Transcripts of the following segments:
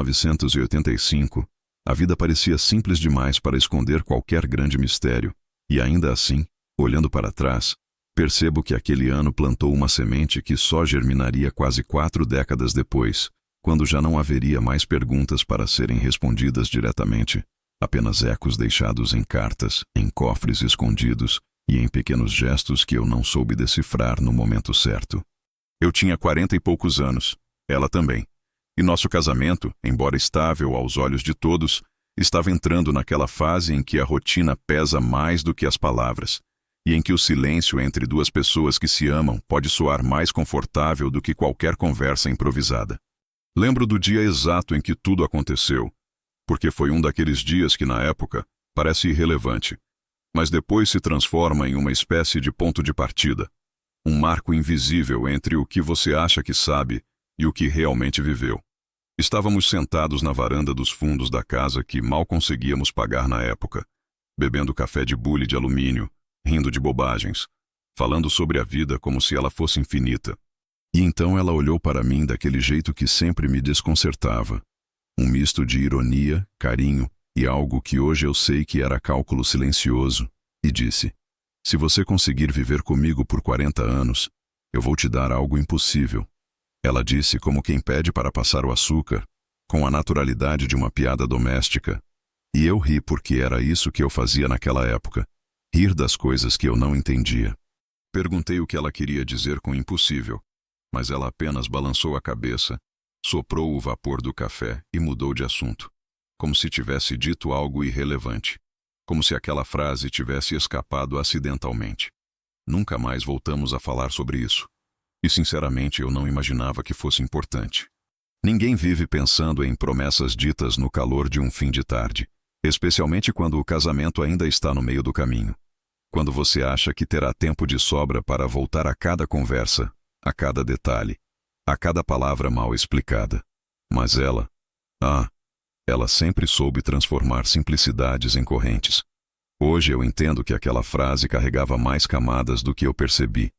1985, a vida parecia simples demais para esconder qualquer grande mistério, e ainda assim, olhando para trás, percebo que aquele ano plantou uma semente que só germinaria quase 4 décadas depois, quando já não haveria mais perguntas para serem respondidas diretamente, apenas ecos deixados em cartas, em cofres escondidos e em pequenos gestos que eu não soube decifrar no momento certo. Eu tinha 40 e poucos anos, ela também, e nosso casamento, embora estável aos olhos de todos, estava entrando naquela fase em que a rotina pesa mais do que as palavras, e em que o silêncio entre duas pessoas que se amam pode soar mais confortável do que qualquer conversa improvisada. Lembro do dia exato em que tudo aconteceu, porque foi um daqueles dias que, na época, parece irrelevante, mas depois se transforma em uma espécie de ponto de partida, um marco invisível entre o que você acha que sabe e o que realmente viveu. Estávamos sentados na varanda dos fundos da casa que mal conseguíamos pagar na época, bebendo café de bule de alumínio, rindo de bobagens, falando sobre a vida como se ela fosse infinita. E então ela olhou para mim daquele jeito que sempre me desconcertava, um misto de ironia, carinho e algo que hoje eu sei que era cálculo silencioso, e disse: "Se você conseguir viver comigo por 40 anos, eu vou te dar algo impossível." Ela disse como quem pede para passar o açúcar, com a naturalidade de uma piada doméstica. E eu ri porque era isso que eu fazia naquela época, rir das coisas que eu não entendia. Perguntei o que ela queria dizer com impossível, mas ela apenas balançou a cabeça, soprou o vapor do café e mudou de assunto, como se tivesse dito algo irrelevante, como se aquela frase tivesse escapado acidentalmente. Nunca mais voltamos a falar sobre isso. E sinceramente eu não imaginava que fosse importante. Ninguém vive pensando em promessas ditas no calor de um fim de tarde, especialmente quando o casamento ainda está no meio do caminho. Quando você acha que terá tempo de sobra para voltar a cada conversa, a cada detalhe, a cada palavra mal explicada. Mas ela sempre soube transformar simplicidades em correntes. Hoje eu entendo que aquela frase carregava mais camadas do que eu percebi.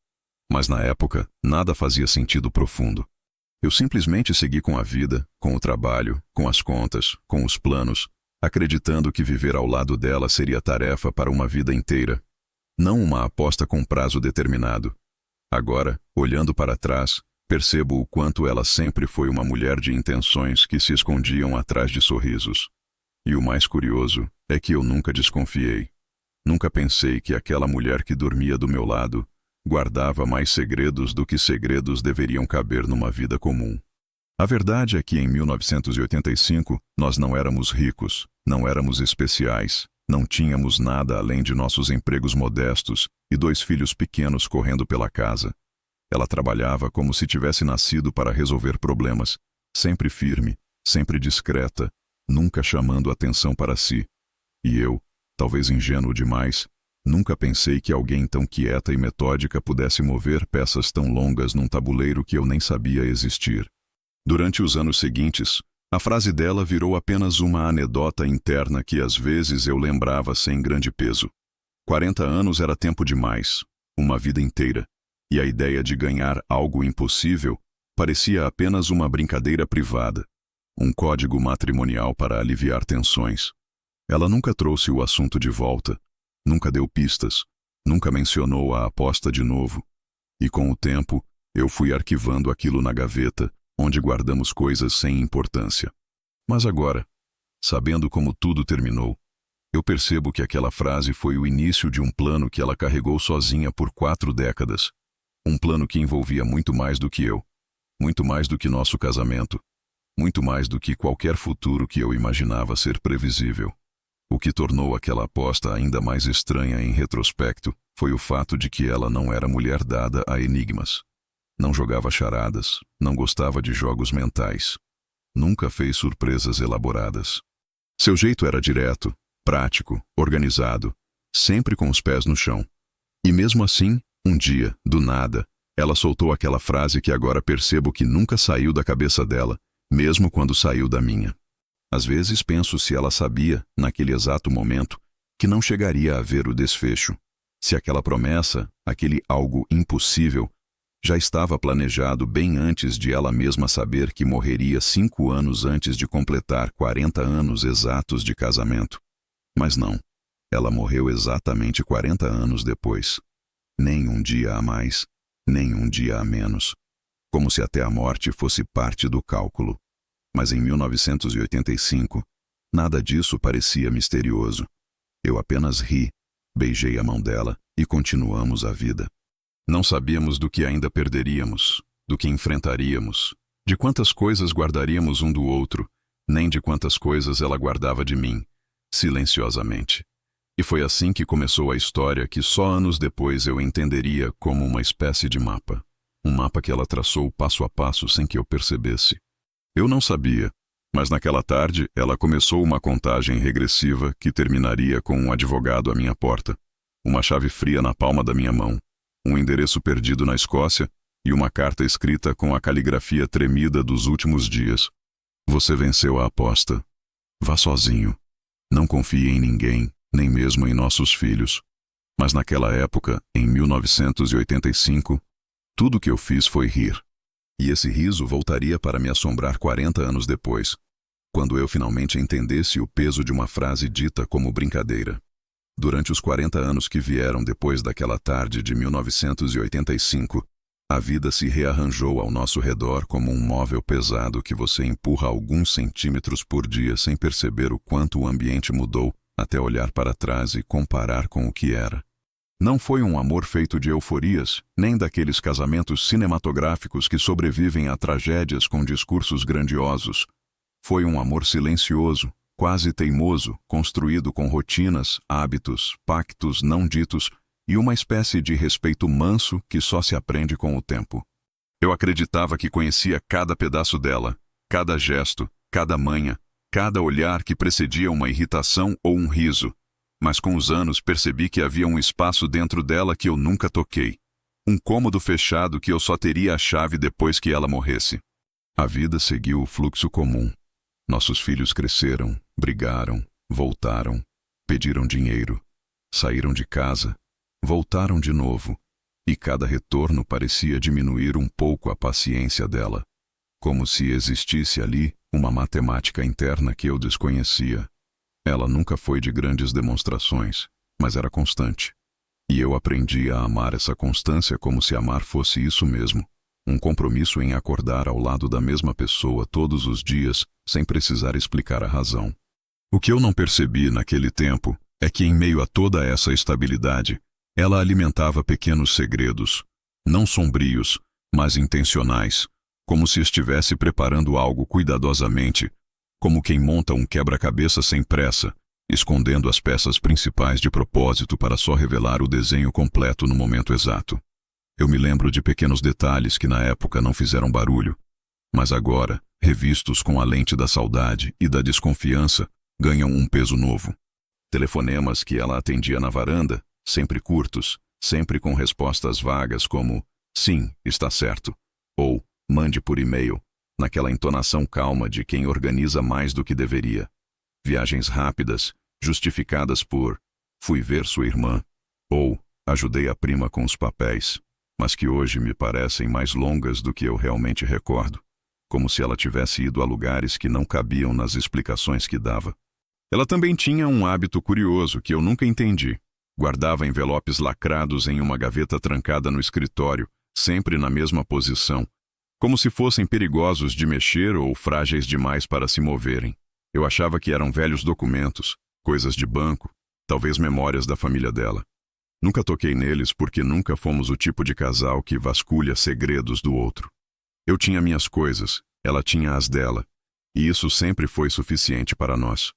Mas na época, nada fazia sentido profundo. Eu simplesmente segui com a vida, com o trabalho, com as contas, com os planos, acreditando que viver ao lado dela seria tarefa para uma vida inteira, não uma aposta com prazo determinado. Agora, olhando para trás, percebo o quanto ela sempre foi uma mulher de intenções que se escondiam atrás de sorrisos. E o mais curioso é que eu nunca desconfiei. Nunca pensei que aquela mulher que dormia do meu lado guardava mais segredos do que segredos deveriam caber numa vida comum. A verdade é que em 1985 nós não éramos ricos, não éramos especiais, não tínhamos nada além de nossos empregos modestos e 2 filhos pequenos correndo pela casa. Ela trabalhava como se tivesse nascido para resolver problemas, sempre firme, sempre discreta, nunca chamando atenção para si. E eu, talvez ingênuo demais, nunca pensei que alguém tão quieta e metódica pudesse mover peças tão longas num tabuleiro que eu nem sabia existir. Durante os anos seguintes, a frase dela virou apenas uma anedota interna que às vezes eu lembrava sem grande peso. 40 anos era tempo demais, uma vida inteira, e a ideia de ganhar algo impossível parecia apenas uma brincadeira privada, um código matrimonial para aliviar tensões. Ela nunca trouxe o assunto de volta, nunca deu pistas, nunca mencionou a aposta de novo. E com o tempo, eu fui arquivando aquilo na gaveta, onde guardamos coisas sem importância. Mas agora, sabendo como tudo terminou, eu percebo que aquela frase foi o início de um plano que ela carregou sozinha por 4 décadas. Um plano que envolvia muito mais do que eu, muito mais do que nosso casamento, muito mais do que qualquer futuro que eu imaginava ser previsível. O que tornou aquela aposta ainda mais estranha em retrospecto foi o fato de que ela não era mulher dada a enigmas. Não jogava charadas, não gostava de jogos mentais. Nunca fez surpresas elaboradas. Seu jeito era direto, prático, organizado, sempre com os pés no chão. E mesmo assim, um dia, do nada, ela soltou aquela frase que agora percebo que nunca saiu da cabeça dela, mesmo quando saiu da minha. Às vezes penso se ela sabia, naquele exato momento, que não chegaria a ver o desfecho. Se aquela promessa, aquele algo impossível, Já estava planejado bem antes de ela mesma saber que morreria 5 anos antes de completar 40 anos exatos de casamento. Mas não, ela morreu exatamente 40 anos depois. Nem um dia a mais, nem um dia a menos. Como se até a morte fosse parte do cálculo. Mas em 1985, nada disso parecia misterioso. Eu apenas ri, beijei a mão dela e continuamos a vida. Não sabíamos do que ainda perderíamos, do que enfrentaríamos, de quantas coisas guardaríamos um do outro, nem de quantas coisas ela guardava de mim, silenciosamente. E foi assim que começou a história que só anos depois eu entenderia como uma espécie de mapa. Um mapa que ela traçou passo a passo sem que eu percebesse. Eu não sabia, mas naquela tarde ela começou uma contagem regressiva que terminaria com um advogado à minha porta, uma chave fria na palma da minha mão, um endereço perdido na Escócia e uma carta escrita com a caligrafia tremida dos últimos dias. Você venceu a aposta. Vá sozinho. Não confie em ninguém, nem mesmo em nossos filhos. Mas naquela época, em 1985, tudo que eu fiz foi rir. E esse riso voltaria para me assombrar 40 anos depois, quando eu finalmente entendesse o peso de uma frase dita como brincadeira. Durante os 40 anos que vieram depois daquela tarde de 1985, a vida se rearranjou ao nosso redor como um móvel pesado que você empurra alguns centímetros por dia sem perceber o quanto o ambiente mudou até olhar para trás e comparar com o que era. Não foi um amor feito de euforias, nem daqueles casamentos cinematográficos que sobrevivem a tragédias com discursos grandiosos. Foi um amor silencioso, quase teimoso, construído com rotinas, hábitos, pactos não ditos e uma espécie de respeito manso que só se aprende com o tempo. Eu acreditava que conhecia cada pedaço dela, cada gesto, cada manha, cada olhar que precedia uma irritação ou um riso. Mas com os anos percebi que havia um espaço dentro dela que eu nunca toquei. Um cômodo fechado que eu só teria a chave depois que ela morresse. A vida seguiu o fluxo comum. Nossos filhos cresceram, brigaram, voltaram, pediram dinheiro, saíram de casa, voltaram de novo, e cada retorno parecia diminuir um pouco a paciência dela, como se existisse ali uma matemática interna que eu desconhecia. Ela nunca foi de grandes demonstrações, mas era constante. E eu aprendi a amar essa constância como se amar fosse isso mesmo, um compromisso em acordar ao lado da mesma pessoa todos os dias, sem precisar explicar a razão. O que eu não percebi naquele tempo é que em meio a toda essa estabilidade, ela alimentava pequenos segredos, não sombrios, mas intencionais, como se estivesse preparando algo cuidadosamente, como quem monta um quebra-cabeça sem pressa, escondendo as peças principais de propósito para só revelar o desenho completo no momento exato. Eu me lembro de pequenos detalhes que na época não fizeram barulho, mas agora, revistos com a lente da saudade e da desconfiança, ganham um peso novo. Telefonemas que ela atendia na varanda, sempre curtos, sempre com respostas vagas como "sim, está certo" ou "mande por e-mail", naquela entonação calma de quem organiza mais do que deveria. Viagens rápidas, justificadas por "fui ver sua irmã" ou "ajudei a prima com os papéis", mas que hoje me parecem mais longas do que eu realmente recordo, como se ela tivesse ido a lugares que não cabiam nas explicações que dava. Ela também tinha um hábito curioso que eu nunca entendi. Guardava envelopes lacrados em uma gaveta trancada no escritório, sempre na mesma posição, como se fossem perigosos de mexer ou frágeis demais para se moverem. Eu achava que eram velhos documentos, coisas de banco, talvez memórias da família dela. Nunca toquei neles porque nunca fomos o tipo de casal que vasculha segredos do outro. Eu tinha minhas coisas, ela tinha as dela, e isso sempre foi suficiente para nós.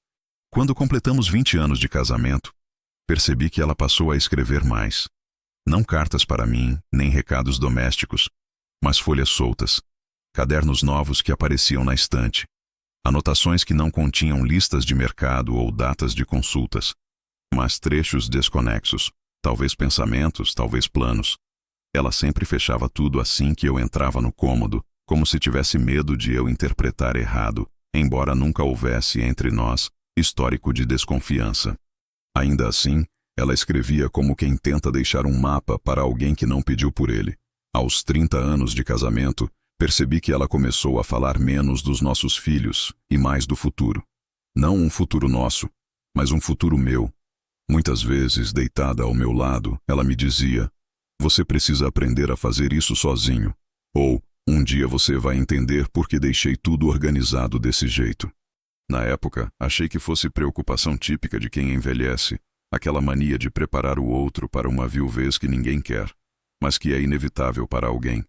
Quando completamos 20 anos de casamento, percebi que ela passou a escrever mais. Não cartas para mim, nem recados domésticos, mas folhas soltas, cadernos novos que apareciam na estante, anotações que não continham listas de mercado ou datas de consultas, mas trechos desconexos, talvez pensamentos, talvez planos. Ela sempre fechava tudo assim que eu entrava no cômodo, como se tivesse medo de eu interpretar errado, embora nunca houvesse entre nós histórico de desconfiança. Ainda assim, ela escrevia como quem tenta deixar um mapa para alguém que não pediu por ele, Aos 30 anos de casamento, percebi que ela começou a falar menos dos nossos filhos e mais do futuro. Não um futuro nosso, mas um futuro meu. Muitas vezes, deitada ao meu lado, ela me dizia: "Você precisa aprender a fazer isso sozinho." Ou, "Um dia você vai entender por que deixei tudo organizado desse jeito." Na época, achei que fosse preocupação típica de quem envelhece, aquela mania de preparar o outro para uma viuvez que ninguém quer, mas que é inevitável para alguém.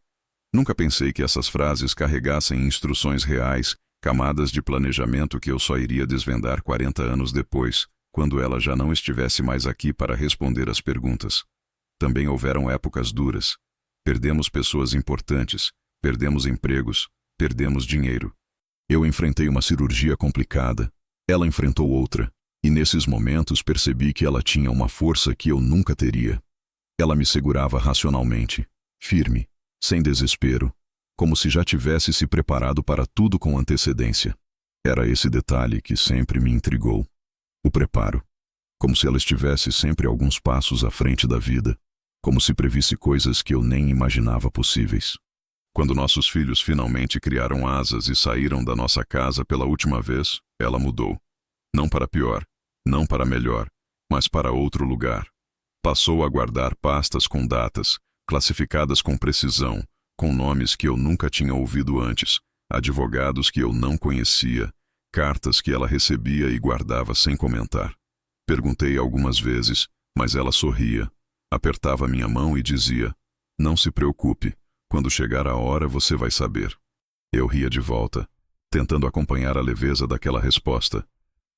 Nunca pensei que essas frases carregassem instruções reais, camadas de planejamento que eu só iria desvendar 40 anos depois, quando ela já não estivesse mais aqui para responder às perguntas. Também houveram épocas duras. Perdemos pessoas importantes, perdemos empregos, perdemos dinheiro. Eu enfrentei uma cirurgia complicada, ela enfrentou outra, e nesses momentos percebi que ela tinha uma força que eu nunca teria. Ela me segurava racionalmente, firme, sem desespero, como se já tivesse se preparado para tudo com antecedência. Era esse detalhe que sempre me intrigou. O preparo. Como se ela estivesse sempre alguns passos à frente da vida, como se previsse coisas que eu nem imaginava possíveis. Quando nossos filhos finalmente criaram asas e saíram da nossa casa pela última vez, ela mudou. Não para pior, não para melhor, mas para outro lugar. Passou a guardar pastas com datas, classificadas com precisão, com nomes que eu nunca tinha ouvido antes, advogados que eu não conhecia, cartas que ela recebia e guardava sem comentar. Perguntei algumas vezes, mas ela sorria, apertava minha mão e dizia: "Não se preocupe, quando chegar a hora você vai saber." Eu ria de volta, tentando acompanhar a leveza daquela resposta,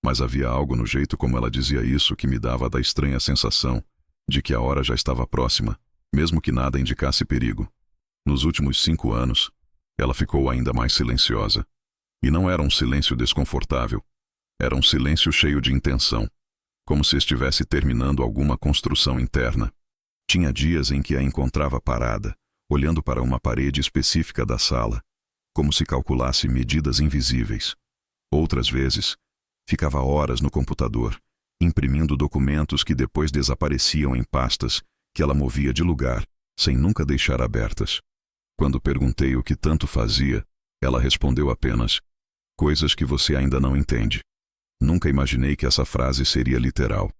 mas havia algo no jeito como ela dizia isso que me dava da estranha sensação de que a hora já estava próxima, mesmo que nada indicasse perigo. Nos últimos 5 anos, ela ficou ainda mais silenciosa. E não era um silêncio desconfortável. Era um silêncio cheio de intenção, como se estivesse terminando alguma construção interna. Tinha dias em que a encontrava parada, olhando para uma parede específica da sala, como se calculasse medidas invisíveis. Outras vezes, ficava horas no computador, imprimindo documentos que depois desapareciam em pastas que ela movia de lugar, sem nunca deixar abertas. Quando perguntei o que tanto fazia, ela respondeu apenas: "Coisas que você ainda não entende." Nunca imaginei que essa frase seria literal.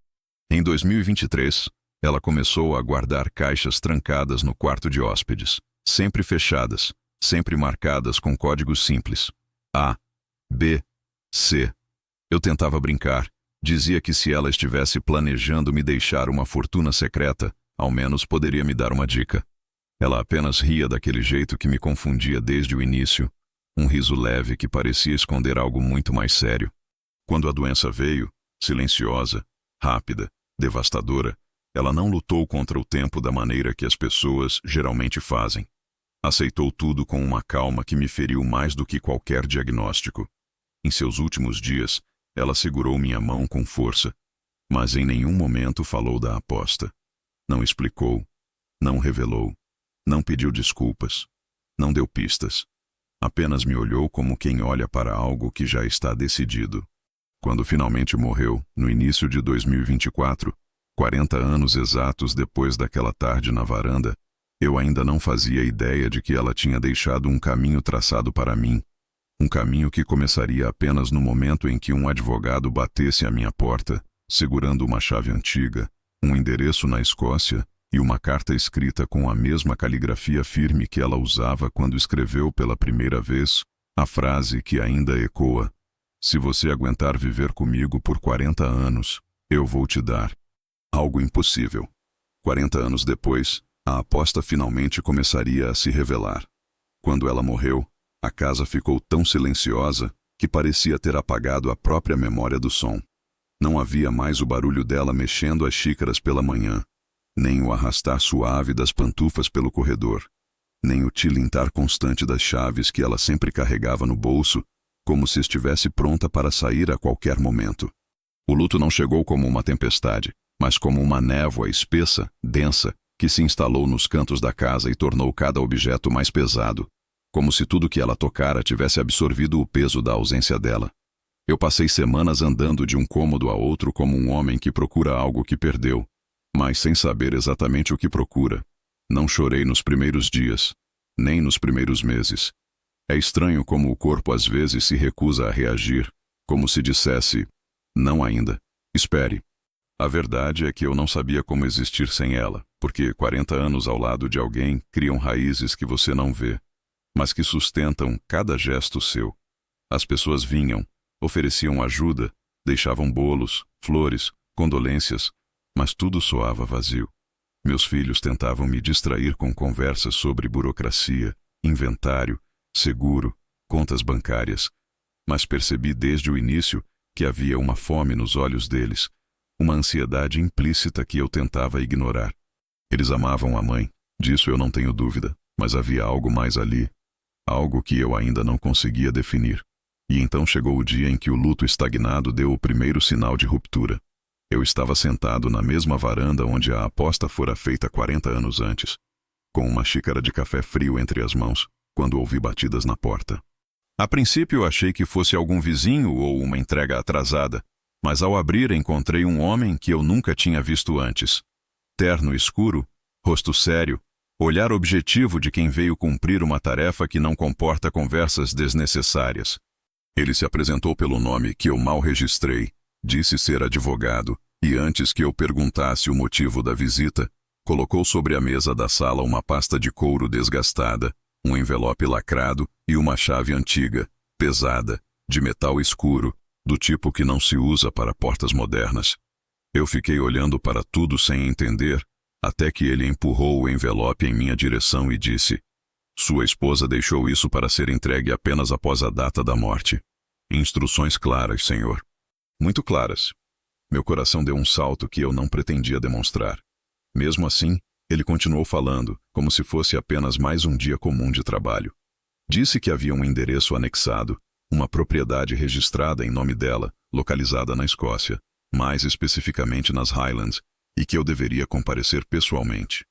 Em 2023, ela começou a guardar caixas trancadas no quarto de hóspedes, sempre fechadas, sempre marcadas com códigos simples: A, B, C. Eu tentava brincar, dizia que se ela estivesse planejando me deixar uma fortuna secreta, ao menos poderia me dar uma dica. Ela apenas ria daquele jeito que me confundia desde o início, um riso leve que parecia esconder algo muito mais sério. Quando a doença veio, silenciosa, rápida, devastadora, ela não lutou contra o tempo da maneira que as pessoas geralmente fazem. Aceitou tudo com uma calma que me feriu mais do que qualquer diagnóstico. Em seus últimos dias, ela segurou minha mão com força, mas em nenhum momento falou da aposta. Não explicou, não revelou, não pediu desculpas, não deu pistas. Apenas me olhou como quem olha para algo que já está decidido. Quando finalmente morreu, no início de 2024, 40 anos exatos depois daquela tarde na varanda, eu ainda não fazia ideia de que ela tinha deixado um caminho traçado para mim, um caminho que começaria apenas no momento em que um advogado batesse à minha porta, segurando uma chave antiga, um endereço na Escócia e uma carta escrita com a mesma caligrafia firme que ela usava quando escreveu pela primeira vez a frase que ainda ecoa: "Se você aguentar viver comigo por 40 anos, eu vou te dar." Algo impossível. 40 anos depois, a aposta finalmente começaria a se revelar. Quando ela morreu, a casa ficou tão silenciosa que parecia ter apagado a própria memória do som. Não havia mais o barulho dela mexendo as xícaras pela manhã, nem o arrastar suave das pantufas pelo corredor, nem o tilintar constante das chaves que ela sempre carregava no bolso, como se estivesse pronta para sair a qualquer momento. O luto não chegou como uma tempestade, mas como uma névoa espessa, densa, que se instalou nos cantos da casa e tornou cada objeto mais pesado, como se tudo que ela tocara tivesse absorvido o peso da ausência dela. Eu passei semanas andando de um cômodo a outro como um homem que procura algo que perdeu, mas sem saber exatamente o que procura. Não chorei nos primeiros dias, nem nos primeiros meses. É estranho como o corpo às vezes se recusa a reagir, como se dissesse, não ainda, espere. A verdade é que eu não sabia como existir sem ela, porque 40 anos ao lado de alguém criam raízes que você não vê, mas que sustentam cada gesto seu. As pessoas vinham, ofereciam ajuda, deixavam bolos, flores, condolências, mas tudo soava vazio. Meus filhos tentavam me distrair com conversas sobre burocracia, inventário, seguro, contas bancárias, mas percebi desde o início que havia uma fome nos olhos deles, uma ansiedade implícita que eu tentava ignorar. Eles amavam a mãe, disso eu não tenho dúvida, mas havia algo mais ali, algo que eu ainda não conseguia definir. E então chegou o dia em que o luto estagnado deu o primeiro sinal de ruptura. Eu estava sentado na mesma varanda onde a aposta fora feita 40 anos antes, com uma xícara de café frio entre as mãos, quando ouvi batidas na porta. A princípio achei que fosse algum vizinho ou uma entrega atrasada, mas ao abrir encontrei um homem que eu nunca tinha visto antes. Terno escuro, rosto sério, olhar objetivo de quem veio cumprir uma tarefa que não comporta conversas desnecessárias. Ele se apresentou pelo nome que eu mal registrei, disse ser advogado, e antes que eu perguntasse o motivo da visita, colocou sobre a mesa da sala uma pasta de couro desgastada, um envelope lacrado e uma chave antiga, pesada, de metal escuro, do tipo que não se usa para portas modernas. Eu fiquei olhando para tudo sem entender, até que ele empurrou o envelope em minha direção e disse: "Sua esposa deixou isso para ser entregue apenas após a data da morte. Instruções claras, senhor." Muito claras. Meu coração deu um salto que eu não pretendia demonstrar. Mesmo assim, ele continuou falando, como se fosse apenas mais um dia comum de trabalho. Disse que havia um endereço anexado, uma propriedade registrada em nome dela, localizada na Escócia, mais especificamente nas Highlands, e que eu deveria comparecer pessoalmente.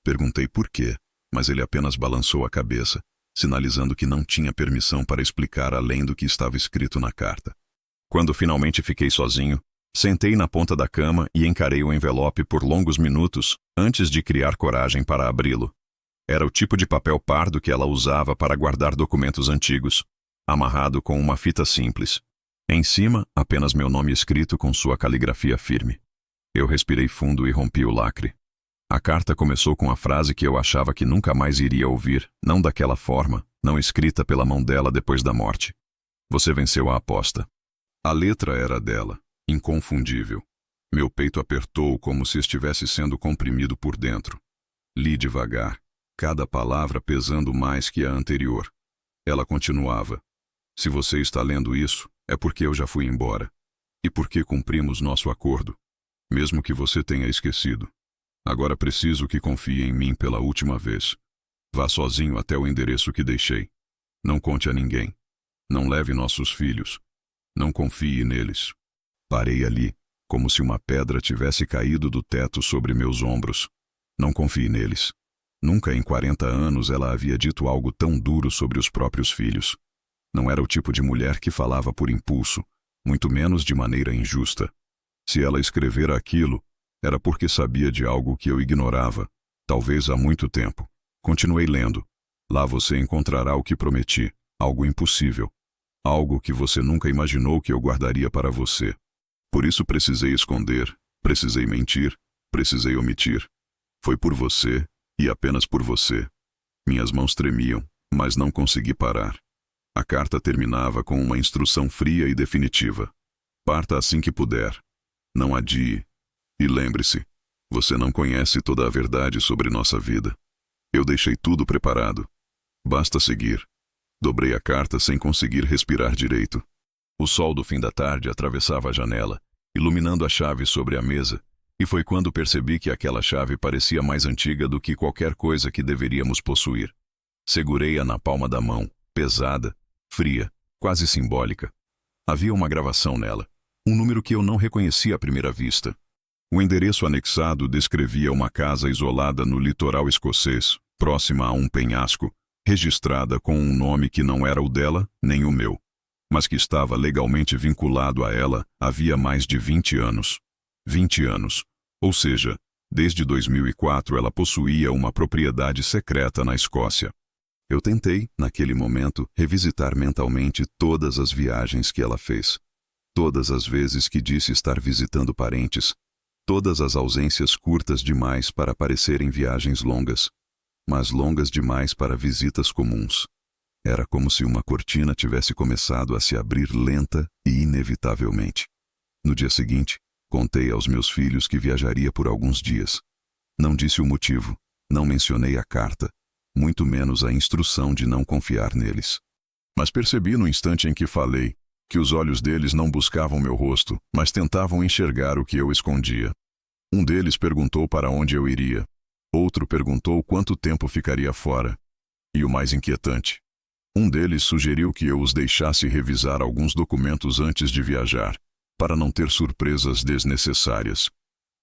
Perguntei por quê, mas ele apenas balançou a cabeça, sinalizando que não tinha permissão para explicar além do que estava escrito na carta. Quando finalmente fiquei sozinho, sentei na ponta da cama e encarei o envelope por longos minutos antes de criar coragem para abri-lo. Era o tipo de papel pardo que ela usava para guardar documentos antigos, amarrado com uma fita simples. Em cima, apenas meu nome escrito com sua caligrafia firme. Eu respirei fundo e rompi o lacre. A carta começou com a frase que eu achava que nunca mais iria ouvir, não daquela forma, não escrita pela mão dela depois da morte. "Você venceu a aposta." A letra era dela, inconfundível. Meu peito apertou como se estivesse sendo comprimido por dentro. Li devagar, cada palavra pesando mais que a anterior. Ela continuava: "Se você está lendo isso, é porque eu já fui embora. E porque cumprimos nosso acordo. Mesmo que você tenha esquecido. Agora preciso que confie em mim pela última vez. Vá sozinho até o endereço que deixei. Não conte a ninguém. Não leve nossos filhos. Não confie neles." Parei ali, como se uma pedra tivesse caído do teto sobre meus ombros. Não confie neles. Nunca em 40 anos ela havia dito algo tão duro sobre os próprios filhos. Não era o tipo de mulher que falava por impulso, muito menos de maneira injusta. Se ela escrevera aquilo, era porque sabia de algo que eu ignorava, talvez há muito tempo. Continuei lendo. Lá você encontrará o que prometi, algo impossível. Algo que você nunca imaginou que eu guardaria para você. Por isso precisei esconder, precisei mentir, precisei omitir. Foi por você, e apenas por você. Minhas mãos tremiam, mas não consegui parar. A carta terminava com uma instrução fria e definitiva. Parta assim que puder. Não adie. E lembre-se, você não conhece toda a verdade sobre nossa vida. Eu deixei tudo preparado. Basta seguir. Dobrei a carta sem conseguir respirar direito. O sol do fim da tarde atravessava a janela, iluminando a chave sobre a mesa, e foi quando percebi que aquela chave parecia mais antiga do que qualquer coisa que deveríamos possuir. Segurei-a na palma da mão, pesada, fria, quase simbólica. Havia uma gravação nela, um número que eu não reconhecia à primeira vista. O endereço anexado descrevia uma casa isolada no litoral escocês, próxima a um penhasco, registrada com um nome que não era o dela nem o meu, mas que estava legalmente vinculado a ela havia mais de 20 anos. 20 anos, ou seja, Desde 2004, ela possuía uma propriedade secreta na Escócia. Eu tentei, naquele momento, revisitar mentalmente todas as viagens que ela fez. Todas as vezes que disse estar visitando parentes. Todas as ausências curtas demais para parecerem viagens longas, mas longas demais para visitas comuns. Era como se uma cortina tivesse começado a se abrir lenta e inevitavelmente. No dia seguinte, contei aos meus filhos que viajaria por alguns dias. Não disse o motivo, não mencionei a carta, muito menos a instrução de não confiar neles. Mas percebi no instante em que falei que os olhos deles não buscavam meu rosto, mas tentavam enxergar o que eu escondia. Um deles perguntou para onde eu iria. Outro perguntou quanto tempo ficaria fora. E o mais inquietante, um deles sugeriu que eu os deixasse revisar alguns documentos antes de viajar, para não ter surpresas desnecessárias.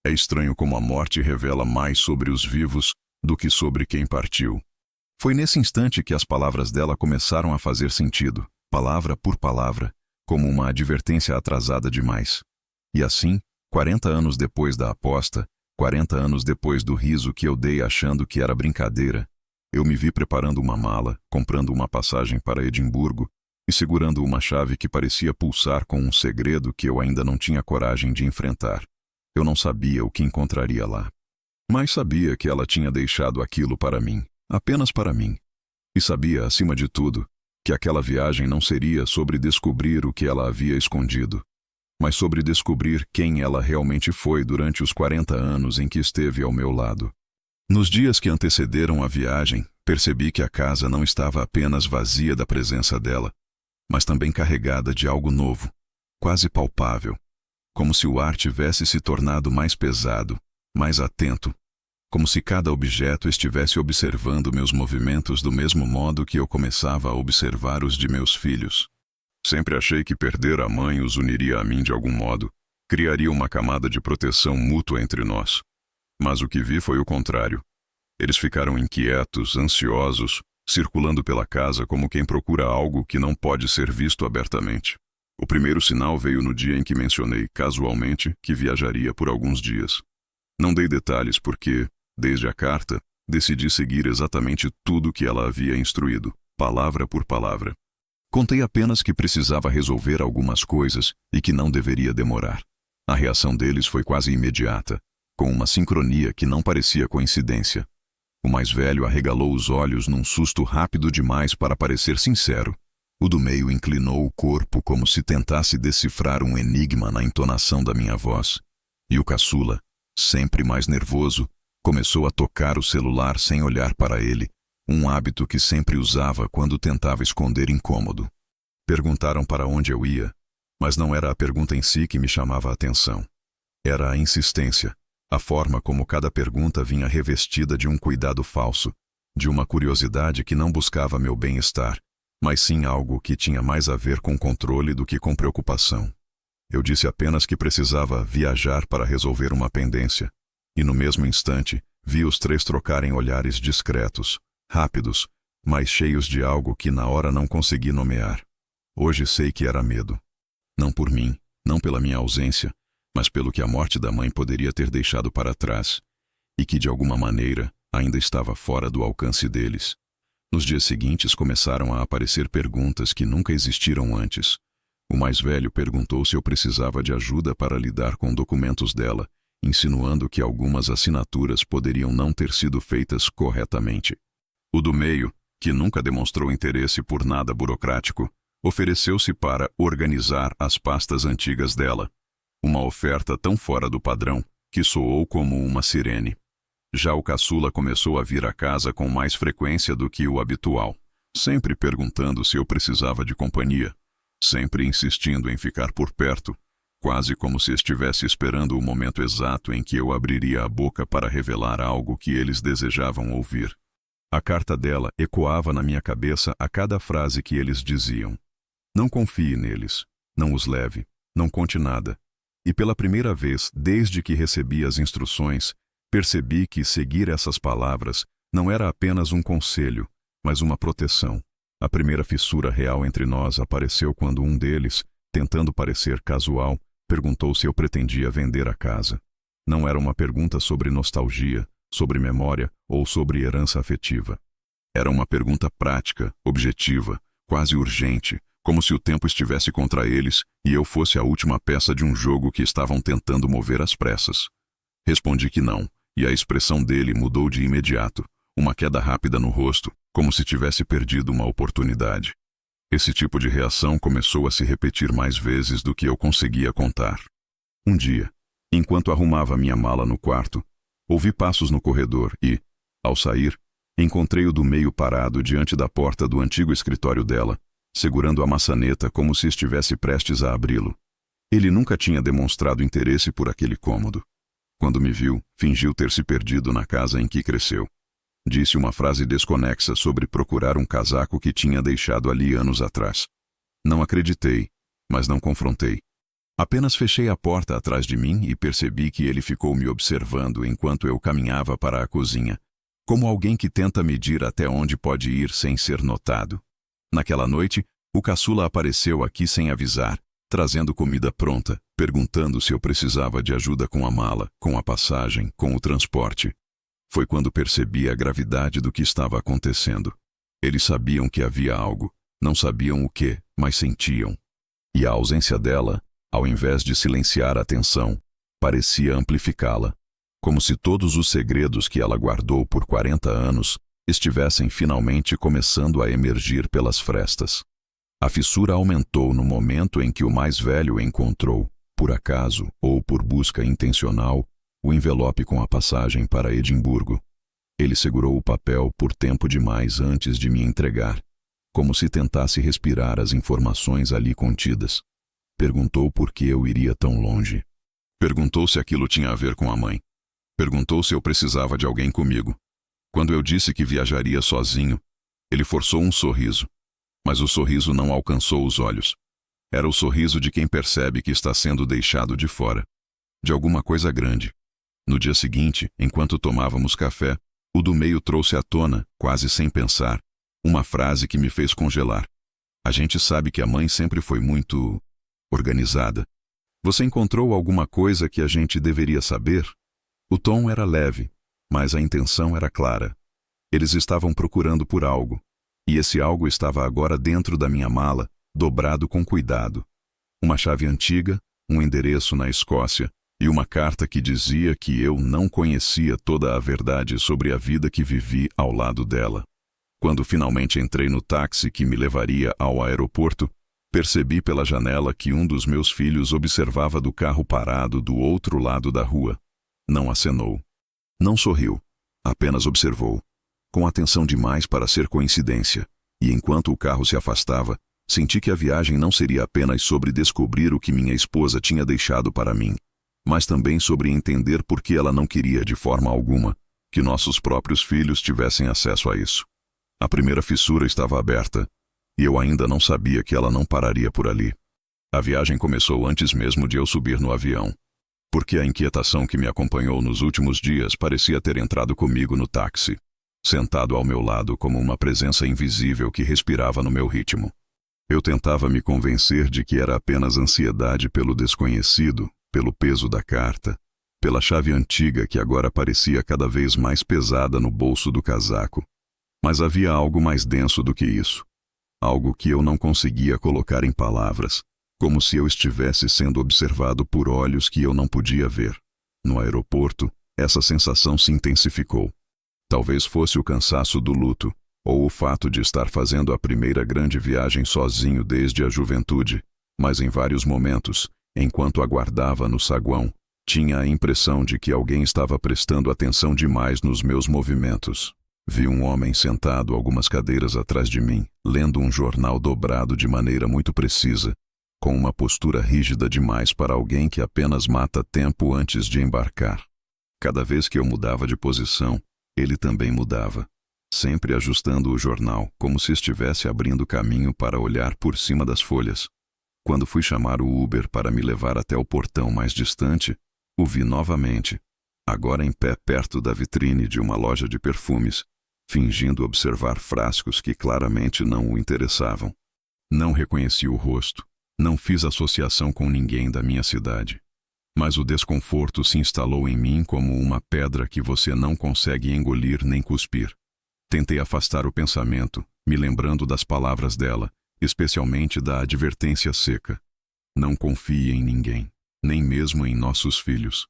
É estranho como a morte revela mais sobre os vivos do que sobre quem partiu. Foi nesse instante que as palavras dela começaram a fazer sentido, palavra por palavra, como uma advertência atrasada demais. E assim, 40 anos depois da aposta, 40 anos depois do riso que eu dei achando que era brincadeira, eu me vi preparando uma mala, comprando uma passagem para Edimburgo e segurando uma chave que parecia pulsar com um segredo que eu ainda não tinha coragem de enfrentar. Eu não sabia o que encontraria lá. Mas sabia que ela tinha deixado aquilo para mim, apenas para mim. E sabia, acima de tudo, que aquela viagem não seria sobre descobrir o que ela havia escondido, mas sobre descobrir quem ela realmente foi durante os 40 anos em que esteve ao meu lado. Nos dias que antecederam a viagem, percebi que a casa não estava apenas vazia da presença dela, mas também carregada de algo novo, quase palpável, como se o ar tivesse se tornado mais pesado, mais atento, como se cada objeto estivesse observando meus movimentos do mesmo modo que eu começava a observar os de meus filhos. Sempre achei que perder a mãe os uniria a mim de algum modo, criaria uma camada de proteção mútua entre nós. Mas o que vi foi o contrário. Eles ficaram inquietos, ansiosos, circulando pela casa como quem procura algo que não pode ser visto abertamente. O primeiro sinal veio no dia em que mencionei, casualmente, que viajaria por alguns dias. Não dei detalhes porque, desde a carta, decidi seguir exatamente tudo que ela havia instruído, palavra por palavra. Contei apenas que precisava resolver algumas coisas e que não deveria demorar. A reação deles foi quase imediata, com uma sincronia que não parecia coincidência. O mais velho arregalou os olhos num susto rápido demais para parecer sincero. O do meio inclinou o corpo como se tentasse decifrar um enigma na entonação da minha voz. E o caçula, sempre mais nervoso, começou a tocar o celular sem olhar para ele, um hábito que sempre usava quando tentava esconder incômodo. Perguntaram para onde eu ia, mas não era a pergunta em si que me chamava a atenção. Era a insistência, a forma como cada pergunta vinha revestida de um cuidado falso, de uma curiosidade que não buscava meu bem-estar, mas sim algo que tinha mais a ver com controle do que com preocupação. Eu disse apenas que precisava viajar para resolver uma pendência, e no mesmo instante vi os três trocarem olhares discretos, rápidos, mas cheios de algo que na hora não consegui nomear. Hoje sei que era medo. Não por mim, não pela minha ausência, mas pelo que a morte da mãe poderia ter deixado para trás, e que de alguma maneira ainda estava fora do alcance deles. Nos dias seguintes começaram a aparecer perguntas que nunca existiram antes. O mais velho perguntou se eu precisava de ajuda para lidar com documentos dela, insinuando que algumas assinaturas poderiam não ter sido feitas corretamente. O do meio, que nunca demonstrou interesse por nada burocrático, ofereceu-se para organizar as pastas antigas dela. Uma oferta tão fora do padrão que soou como uma sirene. Já o caçula começou a vir à casa com mais frequência do que o habitual, sempre perguntando se eu precisava de companhia, sempre insistindo em ficar por perto, quase como se estivesse esperando o momento exato em que eu abriria a boca para revelar algo que eles desejavam ouvir. A carta dela ecoava na minha cabeça a cada frase que eles diziam. Não confie neles, não os leve, não conte nada. E pela primeira vez, desde que recebi as instruções, percebi que seguir essas palavras não era apenas um conselho, mas uma proteção. A primeira fissura real entre nós apareceu quando um deles, tentando parecer casual, perguntou se eu pretendia vender a casa. Não era uma pergunta sobre nostalgia, sobre memória ou sobre herança afetiva. Era uma pergunta prática, objetiva, quase urgente, como se o tempo estivesse contra eles e eu fosse a última peça de um jogo que estavam tentando mover às pressas. Respondi que não, e a expressão dele mudou de imediato, uma queda rápida no rosto, como se tivesse perdido uma oportunidade. Esse tipo de reação começou a se repetir mais vezes do que eu conseguia contar. Um dia, enquanto arrumava minha mala no quarto, ouvi passos no corredor e, ao sair, encontrei o do meio parado diante da porta do antigo escritório dela, segurando a maçaneta como se estivesse prestes a abri-lo. Ele nunca tinha demonstrado interesse por aquele cômodo. Quando me viu, fingiu ter se perdido na casa em que cresceu. Disse uma frase desconexa sobre procurar um casaco que tinha deixado ali anos atrás. Não acreditei, mas não confrontei. Apenas fechei a porta atrás de mim e percebi que ele ficou me observando enquanto eu caminhava para a cozinha, como alguém que tenta medir até onde pode ir sem ser notado. Naquela noite, o caçula apareceu aqui sem avisar, trazendo comida pronta, perguntando se eu precisava de ajuda com a mala, com a passagem, com o transporte. Foi quando percebi a gravidade do que estava acontecendo. Eles sabiam que havia algo, não sabiam o que, mas sentiam. E a ausência dela, ao invés de silenciar a tensão, parecia amplificá-la, como se todos os segredos que ela guardou por 40 anos estivessem finalmente começando a emergir pelas frestas. A fissura aumentou no momento em que o mais velho encontrou, por acaso ou por busca intencional, o envelope com a passagem para Edimburgo. Ele segurou o papel por tempo demais antes de me entregar, como se tentasse respirar as informações ali contidas. Perguntou por que eu iria tão longe. Perguntou se aquilo tinha a ver com a mãe. Perguntou se eu precisava de alguém comigo. Quando eu disse que viajaria sozinho, ele forçou um sorriso. Mas o sorriso não alcançou os olhos. Era o sorriso de quem percebe que está sendo deixado de fora. De alguma coisa grande. No dia seguinte, enquanto tomávamos café, o do meio trouxe à tona, quase sem pensar, uma frase que me fez congelar. A gente sabe que a mãe sempre foi muito organizada. Você encontrou alguma coisa que a gente deveria saber? O tom era leve, mas a intenção era clara. Eles estavam procurando por algo, e esse algo estava agora dentro da minha mala, dobrado com cuidado. Uma chave antiga, um endereço na Escócia e uma carta que dizia que eu não conhecia toda a verdade sobre a vida que vivi ao lado dela. Quando finalmente entrei no táxi que me levaria ao aeroporto, percebi pela janela que um dos meus filhos observava do carro parado do outro lado da rua. Não acenou. Não sorriu. Apenas observou, com atenção demais para ser coincidência, e enquanto o carro se afastava, senti que a viagem não seria apenas sobre descobrir o que minha esposa tinha deixado para mim, mas também sobre entender por que ela não queria de forma alguma que nossos próprios filhos tivessem acesso a isso. A primeira fissura estava aberta, e eu ainda não sabia que ela não pararia por ali. A viagem começou antes mesmo de eu subir no avião, porque a inquietação que me acompanhou nos últimos dias parecia ter entrado comigo no táxi, sentado ao meu lado como uma presença invisível que respirava no meu ritmo. Eu tentava me convencer de que era apenas ansiedade pelo desconhecido, pelo peso da carta, pela chave antiga que agora parecia cada vez mais pesada no bolso do casaco. Mas havia algo mais denso do que isso. Algo que eu não conseguia colocar em palavras, como se eu estivesse sendo observado por olhos que eu não podia ver. No aeroporto, essa sensação se intensificou. Talvez fosse o cansaço do luto, ou o fato de estar fazendo a primeira grande viagem sozinho desde a juventude, mas em vários momentos, enquanto aguardava no saguão, tinha a impressão de que alguém estava prestando atenção demais nos meus movimentos. Vi um homem sentado algumas cadeiras atrás de mim, lendo um jornal dobrado de maneira muito precisa, com uma postura rígida demais para alguém que apenas mata tempo antes de embarcar. Cada vez que eu mudava de posição, ele também mudava, sempre ajustando o jornal, como se estivesse abrindo caminho para olhar por cima das folhas. Quando fui chamar o Uber para me levar até o portão mais distante, o vi novamente, agora em pé perto da vitrine de uma loja de perfumes, fingindo observar frascos que claramente não o interessavam. Não reconheci o rosto, não fiz associação com ninguém da minha cidade. Mas o desconforto se instalou em mim como uma pedra que você não consegue engolir nem cuspir. Tentei afastar o pensamento, me lembrando das palavras dela, especialmente da advertência seca. Não confie em ninguém, nem mesmo em nossos filhos.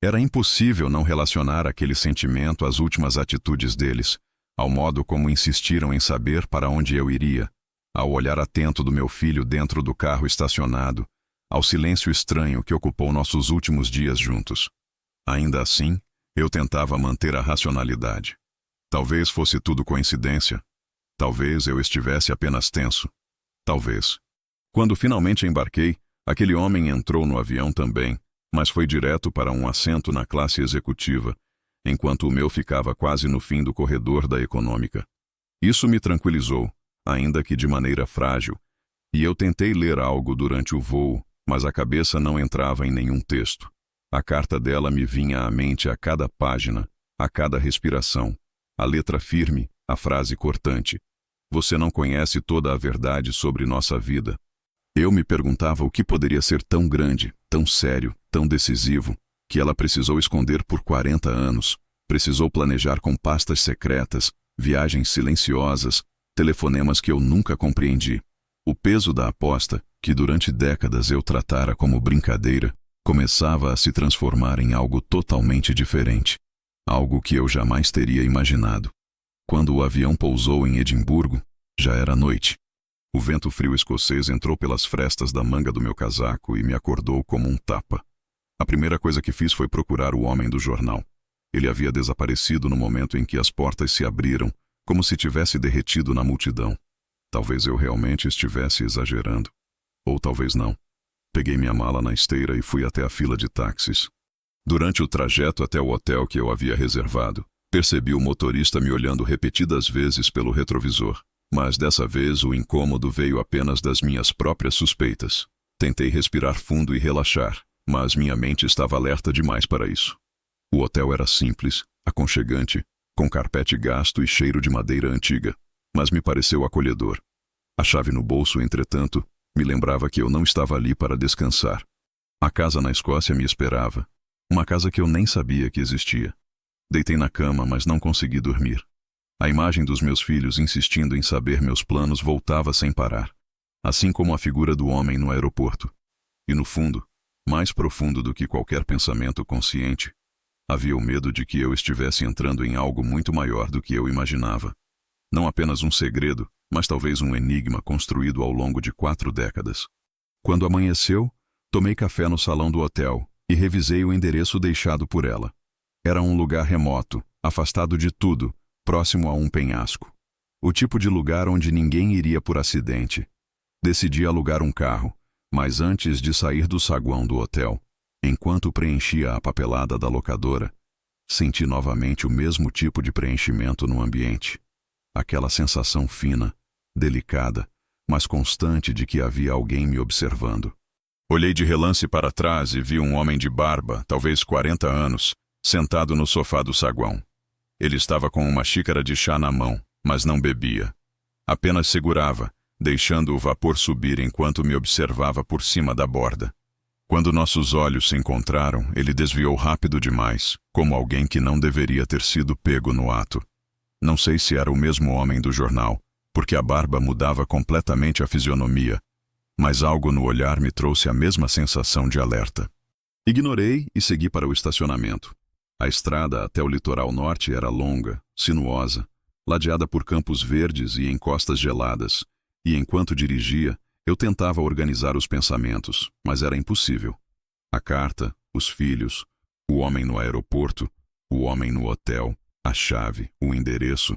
Era impossível não relacionar aquele sentimento às últimas atitudes deles, ao modo como insistiram em saber para onde eu iria, ao olhar atento do meu filho dentro do carro estacionado, ao silêncio estranho que ocupou nossos últimos dias juntos. Ainda assim, eu tentava manter a racionalidade. Talvez fosse tudo coincidência. Talvez eu estivesse apenas tenso. Talvez. Quando finalmente embarquei, aquele homem entrou no avião também, mas foi direto para um assento na classe executiva, enquanto o meu ficava quase no fim do corredor da econômica. Isso me tranquilizou, ainda que de maneira frágil, e eu tentei ler algo durante o voo, mas a cabeça não entrava em nenhum texto. A carta dela me vinha à mente a cada página, a cada respiração, a letra firme, a frase cortante. Você não conhece toda a verdade sobre nossa vida. Eu me perguntava o que poderia ser tão grande, tão sério, tão decisivo, que ela precisou esconder por 40 anos, precisou planejar com pastas secretas, viagens silenciosas, telefonemas que eu nunca compreendi. O peso da aposta, que durante décadas eu tratara como brincadeira, começava a se transformar em algo totalmente diferente. Algo que eu jamais teria imaginado. Quando o avião pousou em Edimburgo, já era noite. O vento frio escocês entrou pelas frestas da manga do meu casaco e me acordou como um tapa. A primeira coisa que fiz foi procurar o homem do jornal. Ele havia desaparecido no momento em que as portas se abriram, como se tivesse derretido na multidão. Talvez eu realmente estivesse exagerando. Ou talvez não. Peguei minha mala na esteira e fui até a fila de táxis. Durante o trajeto até o hotel que eu havia reservado, percebi o motorista me olhando repetidas vezes pelo retrovisor. Mas dessa vez o incômodo veio apenas das minhas próprias suspeitas. Tentei respirar fundo e relaxar, mas minha mente estava alerta demais para isso. O hotel era simples, aconchegante, com carpete gasto e cheiro de madeira antiga, mas me pareceu acolhedor. A chave no bolso, entretanto, me lembrava que eu não estava ali para descansar. A casa na Escócia me esperava, uma casa que eu nem sabia que existia. Deitei na cama, mas não consegui dormir. A imagem dos meus filhos insistindo em saber meus planos voltava sem parar, assim como a figura do homem no aeroporto. E no fundo, mais profundo do que qualquer pensamento consciente, havia o medo de que eu estivesse entrando em algo muito maior do que eu imaginava. Não apenas um segredo, mas talvez um enigma construído ao longo de 4 décadas. Quando amanheceu, tomei café no salão do hotel e revisei o endereço deixado por ela. Era um lugar remoto, afastado de tudo, próximo a um penhasco. O tipo de lugar onde ninguém iria por acidente. Decidi alugar um carro, mas antes de sair do saguão do hotel, enquanto preenchia a papelada da locadora, senti novamente o mesmo tipo de preenchimento no ambiente. Aquela sensação fina, delicada, mas constante de que havia alguém me observando. Olhei de relance para trás e vi um homem de barba, talvez 40 anos, sentado no sofá do saguão. Ele estava com uma xícara de chá na mão, mas não bebia. Apenas segurava, deixando o vapor subir enquanto me observava por cima da borda. Quando nossos olhos se encontraram, ele desviou rápido demais, como alguém que não deveria ter sido pego no ato. Não sei se era o mesmo homem do jornal, porque a barba mudava completamente a fisionomia, mas algo no olhar me trouxe a mesma sensação de alerta. Ignorei e segui para o estacionamento. A estrada até o litoral norte era longa, sinuosa, ladeada por campos verdes e encostas geladas, e enquanto dirigia, eu tentava organizar os pensamentos, mas era impossível. A carta, os filhos, o homem no aeroporto, o homem no hotel, a chave, o endereço,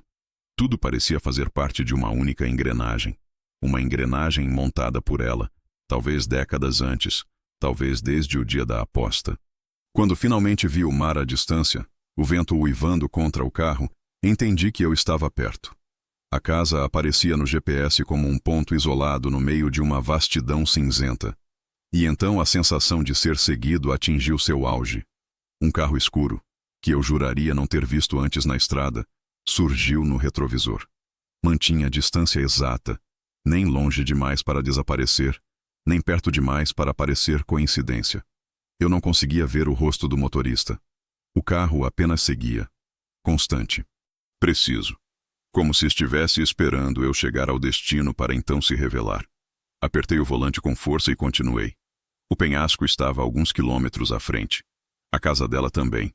tudo parecia fazer parte de uma única engrenagem. Uma engrenagem montada por ela, talvez décadas antes, talvez desde o dia da aposta. Quando finalmente vi o mar à distância, o vento uivando contra o carro, entendi que eu estava perto. A casa aparecia no GPS como um ponto isolado no meio de uma vastidão cinzenta. E então a sensação de ser seguido atingiu seu auge. Um carro escuro, que eu juraria não ter visto antes na estrada, surgiu no retrovisor. Mantinha a distância exata, nem longe demais para desaparecer, nem perto demais para parecer coincidência. Eu não conseguia ver o rosto do motorista. O carro apenas seguia. Constante. Preciso. Como se estivesse esperando eu chegar ao destino para então se revelar. Apertei o volante com força e continuei. O penhasco estava a alguns quilômetros à frente. A casa dela também.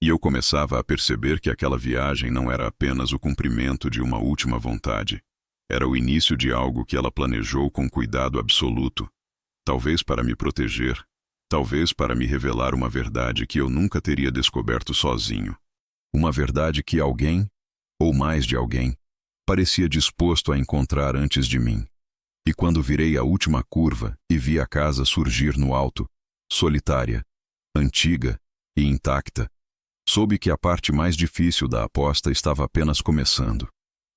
E eu começava a perceber que aquela viagem não era apenas o cumprimento de uma última vontade. Era o início de algo que ela planejou com cuidado absoluto. Talvez para me proteger. Talvez para me revelar uma verdade que eu nunca teria descoberto sozinho. Uma verdade que alguém, ou mais de alguém, parecia disposto a encontrar antes de mim. E quando virei a última curva e vi a casa surgir no alto, solitária, antiga e intacta, soube que a parte mais difícil da aposta estava apenas começando.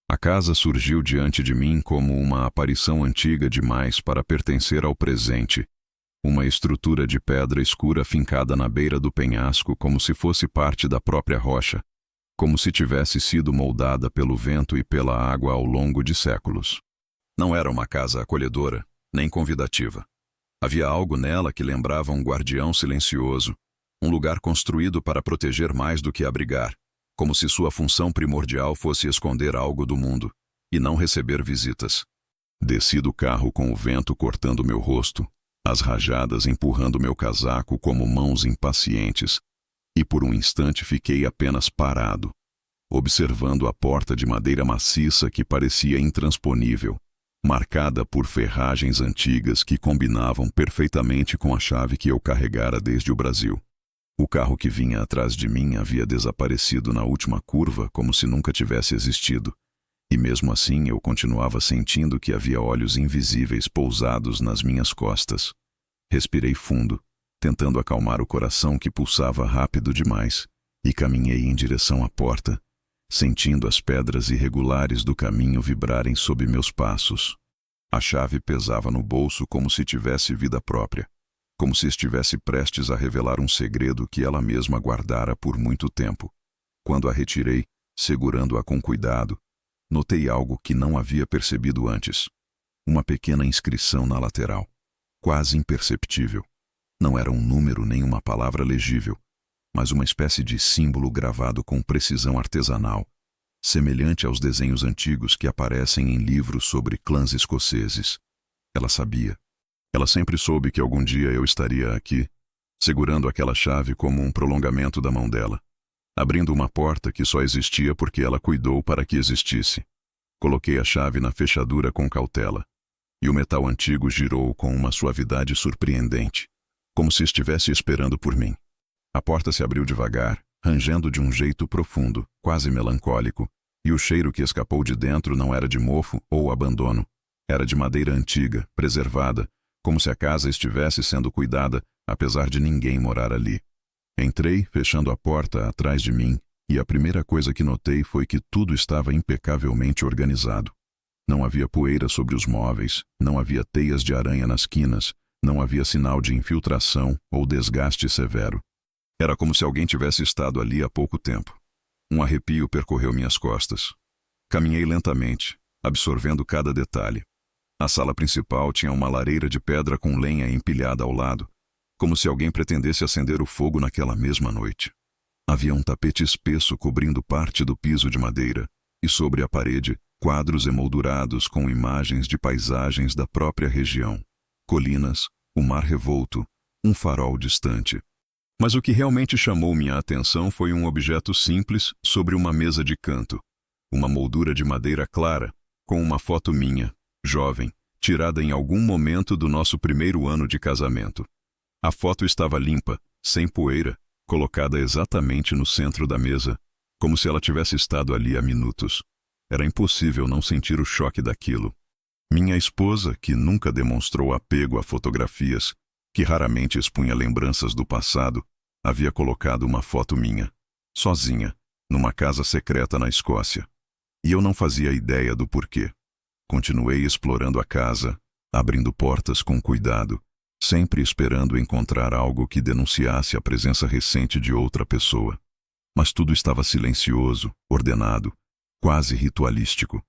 A casa surgiu diante de mim como uma aparição antiga demais para pertencer ao presente. Uma estrutura de pedra escura fincada na beira do penhasco como se fosse parte da própria rocha, como se tivesse sido moldada pelo vento e pela água ao longo de séculos. Não era uma casa acolhedora, nem convidativa. Havia algo nela que lembrava um guardião silencioso, um lugar construído para proteger mais do que abrigar, como se sua função primordial fosse esconder algo do mundo, e não receber visitas. Desci do carro com o vento cortando meu rosto, as rajadas empurrando meu casaco como mãos impacientes, e por um instante fiquei apenas parado, observando a porta de madeira maciça que parecia intransponível, marcada por ferragens antigas que combinavam perfeitamente com a chave que eu carregara desde o Brasil. O carro que vinha atrás de mim havia desaparecido na última curva como se nunca tivesse existido, e mesmo assim eu continuava sentindo que havia olhos invisíveis pousados nas minhas costas. Respirei fundo, tentando acalmar o coração que pulsava rápido demais, e caminhei em direção à porta, sentindo as pedras irregulares do caminho vibrarem sob meus passos. A chave pesava no bolso como se tivesse vida própria, como se estivesse prestes a revelar um segredo que ela mesma guardara por muito tempo. Quando a retirei, segurando-a com cuidado, notei algo que não havia percebido antes. Uma pequena inscrição na lateral, quase imperceptível. Não era um número nem uma palavra legível, mas uma espécie de símbolo gravado com precisão artesanal, semelhante aos desenhos antigos que aparecem em livros sobre clãs escoceses. Ela sabia. Ela sempre soube que algum dia eu estaria aqui, segurando aquela chave como um prolongamento da mão dela, abrindo uma porta que só existia porque ela cuidou para que existisse. Coloquei a chave na fechadura com cautela, e o metal antigo girou com uma suavidade surpreendente, como se estivesse esperando por mim. A porta se abriu devagar, rangendo de um jeito profundo, quase melancólico, e o cheiro que escapou de dentro não era de mofo ou abandono. Era de madeira antiga, preservada, como se a casa estivesse sendo cuidada, apesar de ninguém morar ali. Entrei, fechando a porta atrás de mim, e a primeira coisa que notei foi que tudo estava impecavelmente organizado. Não havia poeira sobre os móveis, não havia teias de aranha nas quinas, não havia sinal de infiltração ou desgaste severo. Era como se alguém tivesse estado ali há pouco tempo. Um arrepio percorreu minhas costas. Caminhei lentamente, absorvendo cada detalhe. A sala principal tinha uma lareira de pedra com lenha empilhada ao lado, como se alguém pretendesse acender o fogo naquela mesma noite. Havia um tapete espesso cobrindo parte do piso de madeira, e sobre a parede, quadros emoldurados com imagens de paisagens da própria região. Colinas, o mar revolto, um farol distante. Mas o que realmente chamou minha atenção foi um objeto simples sobre uma mesa de canto. Uma moldura de madeira clara, com uma foto minha, jovem, tirada em algum momento do nosso primeiro ano de casamento. A foto estava limpa, sem poeira, colocada exatamente no centro da mesa, como se ela tivesse estado ali há minutos. Era impossível não sentir o choque daquilo. Minha esposa, que nunca demonstrou apego a fotografias, que raramente expunha lembranças do passado, havia colocado uma foto minha, sozinha, numa casa secreta na Escócia. E eu não fazia ideia do porquê. Continuei explorando a casa, abrindo portas com cuidado, sempre esperando encontrar algo que denunciasse a presença recente de outra pessoa. Mas tudo estava silencioso, ordenado, quase ritualístico.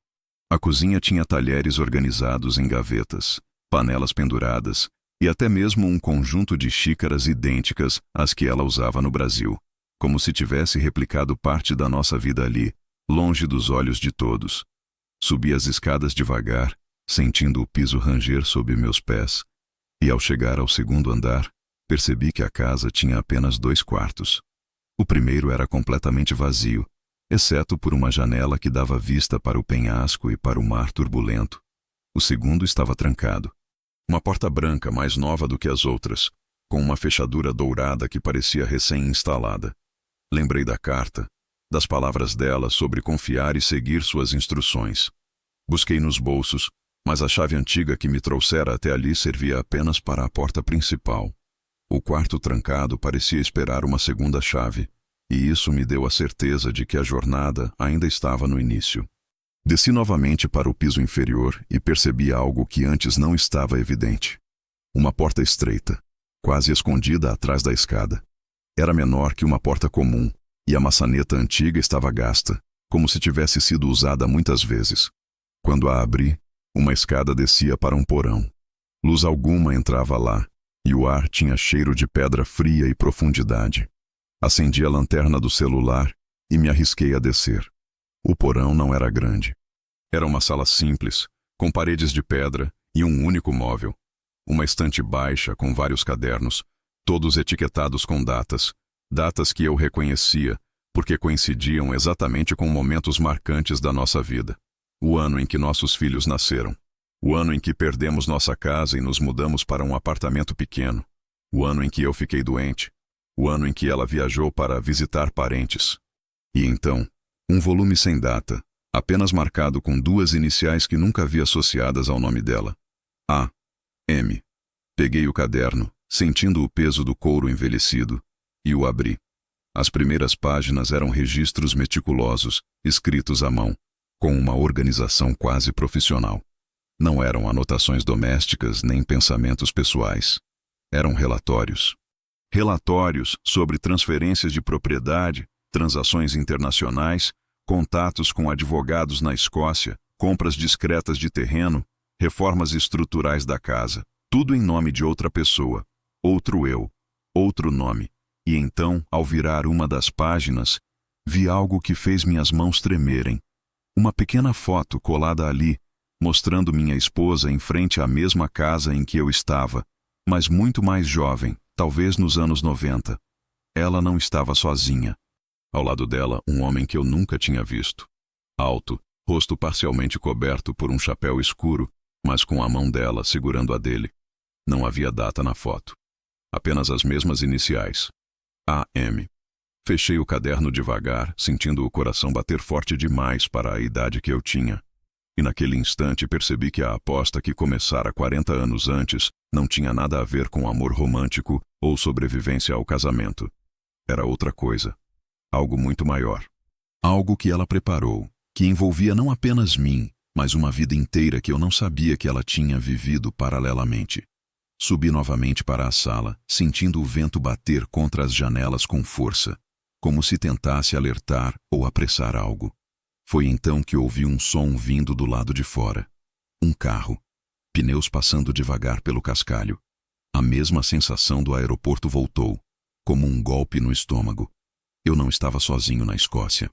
A cozinha tinha talheres organizados em gavetas, panelas penduradas e até mesmo um conjunto de xícaras idênticas às que ela usava no Brasil, como se tivesse replicado parte da nossa vida ali, longe dos olhos de todos. Subi as escadas devagar, sentindo o piso ranger sob meus pés, e ao chegar ao segundo andar, percebi que a casa tinha apenas 2 quartos. O primeiro era completamente vazio, exceto por uma janela que dava vista para o penhasco e para o mar turbulento. O segundo estava trancado. Uma porta branca mais nova do que as outras, com uma fechadura dourada que parecia recém-instalada. Lembrei da carta, das palavras dela sobre confiar e seguir suas instruções. Busquei nos bolsos, mas a chave antiga que me trouxera até ali servia apenas para a porta principal. O quarto trancado parecia esperar uma segunda chave, e isso me deu a certeza de que a jornada ainda estava no início. Desci novamente para o piso inferior e percebi algo que antes não estava evidente. Uma porta estreita, quase escondida atrás da escada. Era menor que uma porta comum, e a maçaneta antiga estava gasta, como se tivesse sido usada muitas vezes. Quando a abri, uma escada descia para um porão. Luz alguma entrava lá, e o ar tinha cheiro de pedra fria e profundidade. Acendi a lanterna do celular e me arrisquei a descer. O porão não era grande. Era uma sala simples, com paredes de pedra e um único móvel. Uma estante baixa com vários cadernos, todos etiquetados com datas que eu reconhecia, porque coincidiam exatamente com momentos marcantes da nossa vida. O ano em que nossos filhos nasceram. O ano em que perdemos nossa casa e nos mudamos para um apartamento pequeno. O ano em que eu fiquei doente. O ano em que ela viajou para visitar parentes. E então, um volume sem data, apenas marcado com 2 iniciais que nunca vi associadas ao nome dela. A. M. Peguei o caderno, sentindo o peso do couro envelhecido, e o abri. As primeiras páginas eram registros meticulosos, escritos à mão, com uma organização quase profissional. Não eram anotações domésticas nem pensamentos pessoais. Eram relatórios. Relatórios sobre transferências de propriedade, transações internacionais, contatos com advogados na Escócia, compras discretas de terreno, reformas estruturais da casa, tudo em nome de outra pessoa, outro eu, outro nome. E então, ao virar uma das páginas, vi algo que fez minhas mãos tremerem. Uma pequena foto colada ali, mostrando minha esposa em frente à mesma casa em que eu estava, mas muito mais jovem, talvez nos anos 90. Ela não estava sozinha. Ao lado dela, um homem que eu nunca tinha visto. Alto, rosto parcialmente coberto por um chapéu escuro, mas com a mão dela segurando a dele. Não havia data na foto. Apenas as mesmas iniciais. A.M. Fechei o caderno devagar, sentindo o coração bater forte demais para a idade que eu tinha. E naquele instante percebi que a aposta que começara 40 anos antes não tinha nada a ver com amor romântico ou sobrevivência ao casamento. Era outra coisa. Algo muito maior. Algo que ela preparou, que envolvia não apenas mim, mas uma vida inteira que eu não sabia que ela tinha vivido paralelamente. Subi novamente para a sala, sentindo o vento bater contra as janelas com força, como se tentasse alertar ou apressar algo. Foi então que ouvi um som vindo do lado de fora. Um carro. Pneus passando devagar pelo cascalho. A mesma sensação do aeroporto voltou, como um golpe no estômago. Eu não estava sozinho na Escócia.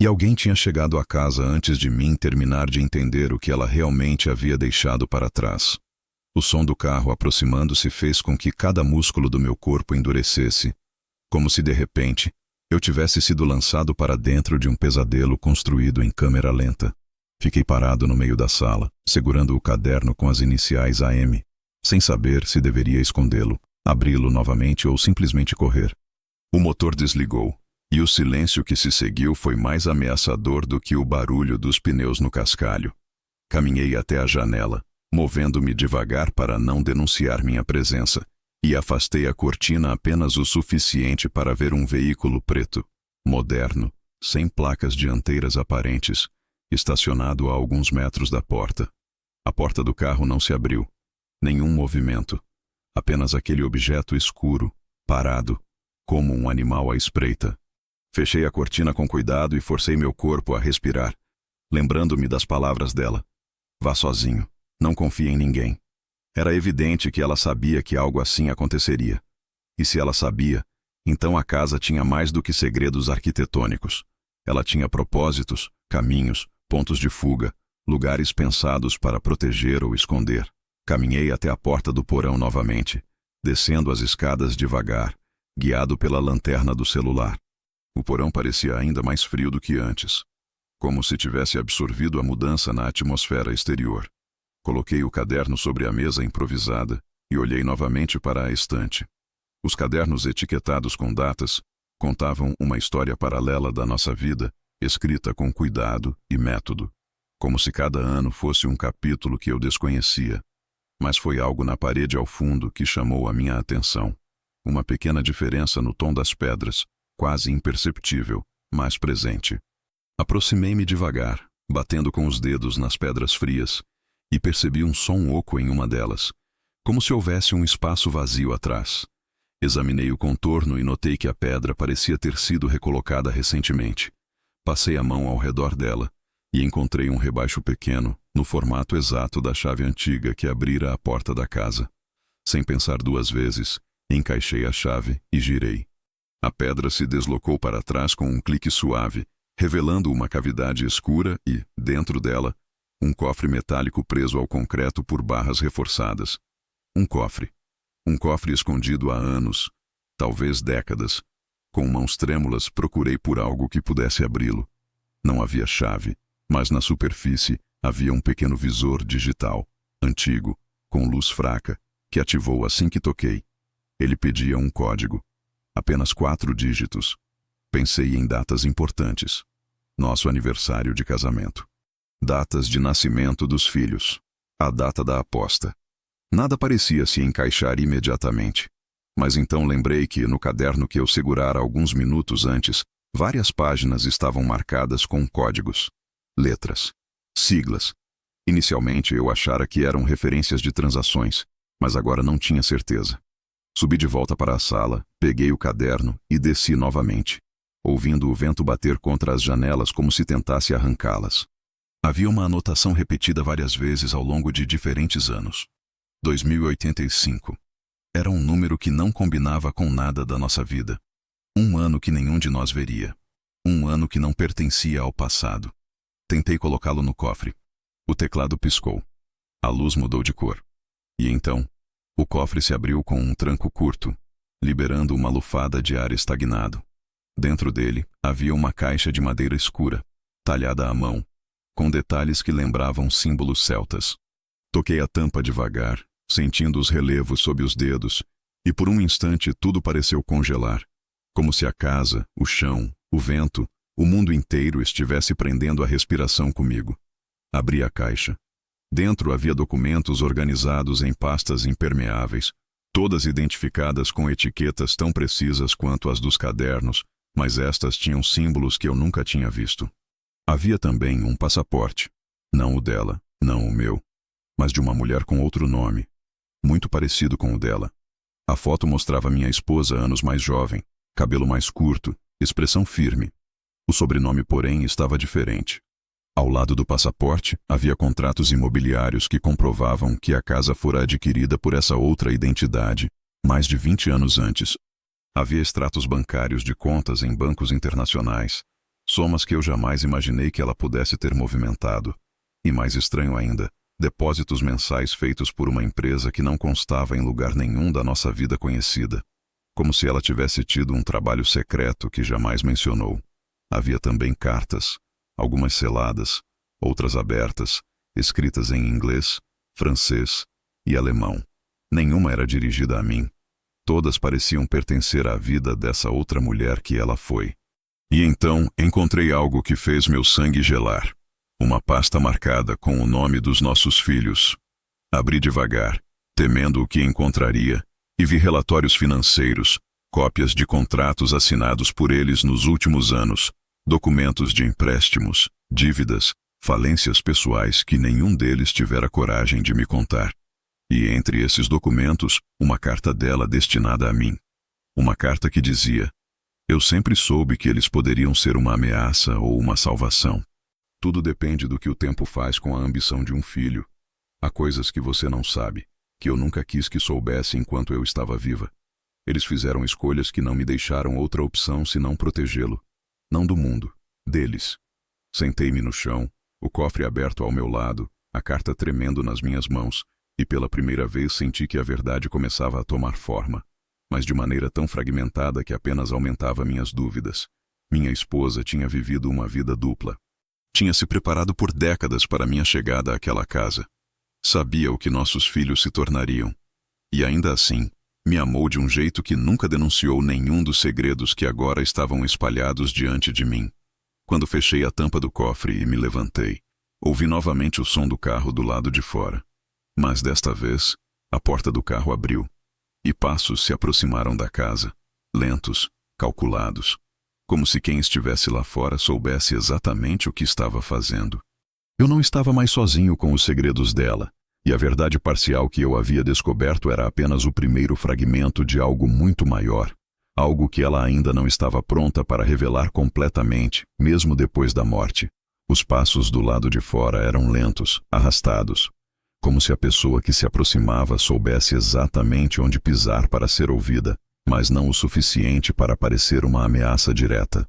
E alguém tinha chegado à casa antes de mim terminar de entender o que ela realmente havia deixado para trás. O som do carro aproximando-se fez com que cada músculo do meu corpo endurecesse, como se de repente eu tivesse sido lançado para dentro de um pesadelo construído em câmera lenta. Fiquei parado no meio da sala, segurando o caderno com as iniciais AM, sem saber se deveria escondê-lo, abri-lo novamente ou simplesmente correr. O motor desligou, e o silêncio que se seguiu foi mais ameaçador do que o barulho dos pneus no cascalho. Caminhei até a janela, movendo-me devagar para não denunciar minha presença, e afastei a cortina apenas o suficiente para ver um veículo preto, moderno, sem placas dianteiras aparentes, estacionado a alguns metros da porta. A porta do carro não se abriu. Nenhum movimento. Apenas aquele objeto escuro, parado, como um animal à espreita. Fechei a cortina com cuidado e forcei meu corpo a respirar, lembrando-me das palavras dela. Vá sozinho. Não confie em ninguém. Era evidente que ela sabia que algo assim aconteceria. E se ela sabia, então a casa tinha mais do que segredos arquitetônicos. Ela tinha propósitos, caminhos, pontos de fuga, lugares pensados para proteger ou esconder. Caminhei até a porta do porão novamente, descendo as escadas devagar, guiado pela lanterna do celular. O porão parecia ainda mais frio do que antes, como se tivesse absorvido a mudança na atmosfera exterior. Coloquei o caderno sobre a mesa improvisada e olhei novamente para a estante. Os cadernos etiquetados com datas contavam uma história paralela da nossa vida, escrita com cuidado e método, como se cada ano fosse um capítulo que eu desconhecia. Mas foi algo na parede ao fundo que chamou a minha atenção. Uma pequena diferença no tom das pedras, quase imperceptível, mas presente. Aproximei-me devagar, batendo com os dedos nas pedras frias, e percebi um som oco em uma delas, como se houvesse um espaço vazio atrás. Examinei o contorno e notei que a pedra parecia ter sido recolocada recentemente. Passei a mão ao redor dela e encontrei um rebaixo pequeno, no formato exato da chave antiga que abrira a porta da casa. Sem pensar duas vezes, encaixei a chave e girei. A pedra se deslocou para trás com um clique suave, revelando uma cavidade escura e, dentro dela, um cofre metálico preso ao concreto por barras reforçadas. Um cofre. Um cofre escondido há anos, talvez décadas. Com mãos trêmulas procurei por algo que pudesse abri-lo. Não havia chave, mas na superfície havia um pequeno visor digital, antigo, com luz fraca, que ativou assim que toquei. Ele pedia um código. Apenas 4 dígitos. Pensei em datas importantes. Nosso aniversário de casamento. Datas de nascimento dos filhos. A data da aposta. Nada parecia se encaixar imediatamente. Mas então lembrei que, no caderno que eu segurara alguns minutos antes, várias páginas estavam marcadas com códigos. Letras. Siglas. Inicialmente eu achara que eram referências de transações, mas agora não tinha certeza. Subi de volta para a sala, peguei o caderno e desci novamente, ouvindo o vento bater contra as janelas como se tentasse arrancá-las. Havia uma anotação repetida várias vezes ao longo de diferentes anos. 2085. Era um número que não combinava com nada da nossa vida. Um ano que nenhum de nós veria. Um ano que não pertencia ao passado. Tentei colocá-lo no cofre. O teclado piscou. A luz mudou de cor. E então, o cofre se abriu com um tranco curto, liberando uma lufada de ar estagnado. Dentro dele, havia uma caixa de madeira escura, talhada à mão, com detalhes que lembravam símbolos celtas. Toquei a tampa devagar, sentindo os relevos sob os dedos, e por um instante tudo pareceu congelar, como se a casa, o chão, o vento, o mundo inteiro estivesse prendendo a respiração comigo. Abri a caixa. Dentro havia documentos organizados em pastas impermeáveis, todas identificadas com etiquetas tão precisas quanto as dos cadernos, mas estas tinham símbolos que eu nunca tinha visto. Havia também um passaporte, não o dela, não o meu, mas de uma mulher com outro nome, muito parecido com o dela. A foto mostrava minha esposa anos mais jovem, cabelo mais curto, expressão firme. O sobrenome, porém, estava diferente. Ao lado do passaporte, havia contratos imobiliários que comprovavam que a casa fora adquirida por essa outra identidade, mais de 20 anos antes. Havia extratos bancários de contas em bancos internacionais, somas que eu jamais imaginei que ela pudesse ter movimentado. E mais estranho ainda, depósitos mensais feitos por uma empresa que não constava em lugar nenhum da nossa vida conhecida, como se ela tivesse tido um trabalho secreto que jamais mencionou. Havia também cartas, algumas seladas, outras abertas, escritas em inglês, francês e alemão. Nenhuma era dirigida a mim. Todas pareciam pertencer à vida dessa outra mulher que ela foi. E então encontrei algo que fez meu sangue gelar. Uma pasta marcada com o nome dos nossos filhos. Abri devagar, temendo o que encontraria, e vi relatórios financeiros, cópias de contratos assinados por eles nos últimos anos, documentos de empréstimos, dívidas, falências pessoais que nenhum deles tivera coragem de me contar. E entre esses documentos, uma carta dela destinada a mim. Uma carta que dizia: eu sempre soube que eles poderiam ser uma ameaça ou uma salvação. Tudo depende do que o tempo faz com a ambição de um filho. Há coisas que você não sabe, que eu nunca quis que soubesse enquanto eu estava viva. Eles fizeram escolhas que não me deixaram outra opção senão protegê-lo. Não do mundo, deles. Sentei-me no chão, o cofre aberto ao meu lado, a carta tremendo nas minhas mãos, e pela primeira vez senti que a verdade começava a tomar forma, mas de maneira tão fragmentada que apenas aumentava minhas dúvidas. Minha esposa tinha vivido uma vida dupla. Tinha se preparado por décadas para minha chegada àquela casa. Sabia o que nossos filhos se tornariam. E ainda assim, me amou de um jeito que nunca denunciou nenhum dos segredos que agora estavam espalhados diante de mim. Quando fechei a tampa do cofre e me levantei, ouvi novamente o som do carro do lado de fora. Mas desta vez, a porta do carro abriu, e passos se aproximaram da casa, lentos, calculados, como se quem estivesse lá fora soubesse exatamente o que estava fazendo. Eu não estava mais sozinho com os segredos dela, e a verdade parcial que eu havia descoberto era apenas o primeiro fragmento de algo muito maior, algo que ela ainda não estava pronta para revelar completamente, mesmo depois da morte. Os passos do lado de fora eram lentos, arrastados, como se a pessoa que se aproximava soubesse exatamente onde pisar para ser ouvida, mas não o suficiente para parecer uma ameaça direta.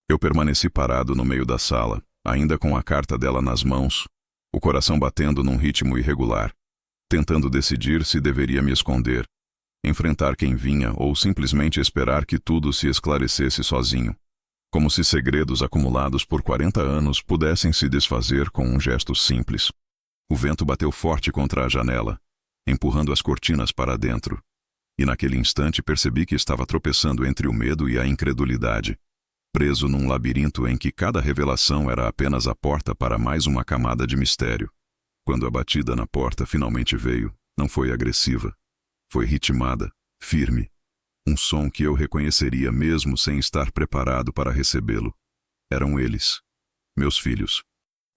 Eu permaneci parado no meio da sala, ainda com a carta dela nas mãos, o coração batendo num ritmo irregular, tentando decidir se deveria me esconder, enfrentar quem vinha ou simplesmente esperar que tudo se esclarecesse sozinho, como se segredos acumulados por 40 anos pudessem se desfazer com um gesto simples. O vento bateu forte contra a janela, empurrando as cortinas para dentro, e naquele instante percebi que estava tropeçando entre o medo e a incredulidade, preso num labirinto em que cada revelação era apenas a porta para mais uma camada de mistério. Quando a batida na porta finalmente veio, não foi agressiva. Foi ritmada, firme. Um som que eu reconheceria mesmo sem estar preparado para recebê-lo. Eram eles, meus filhos.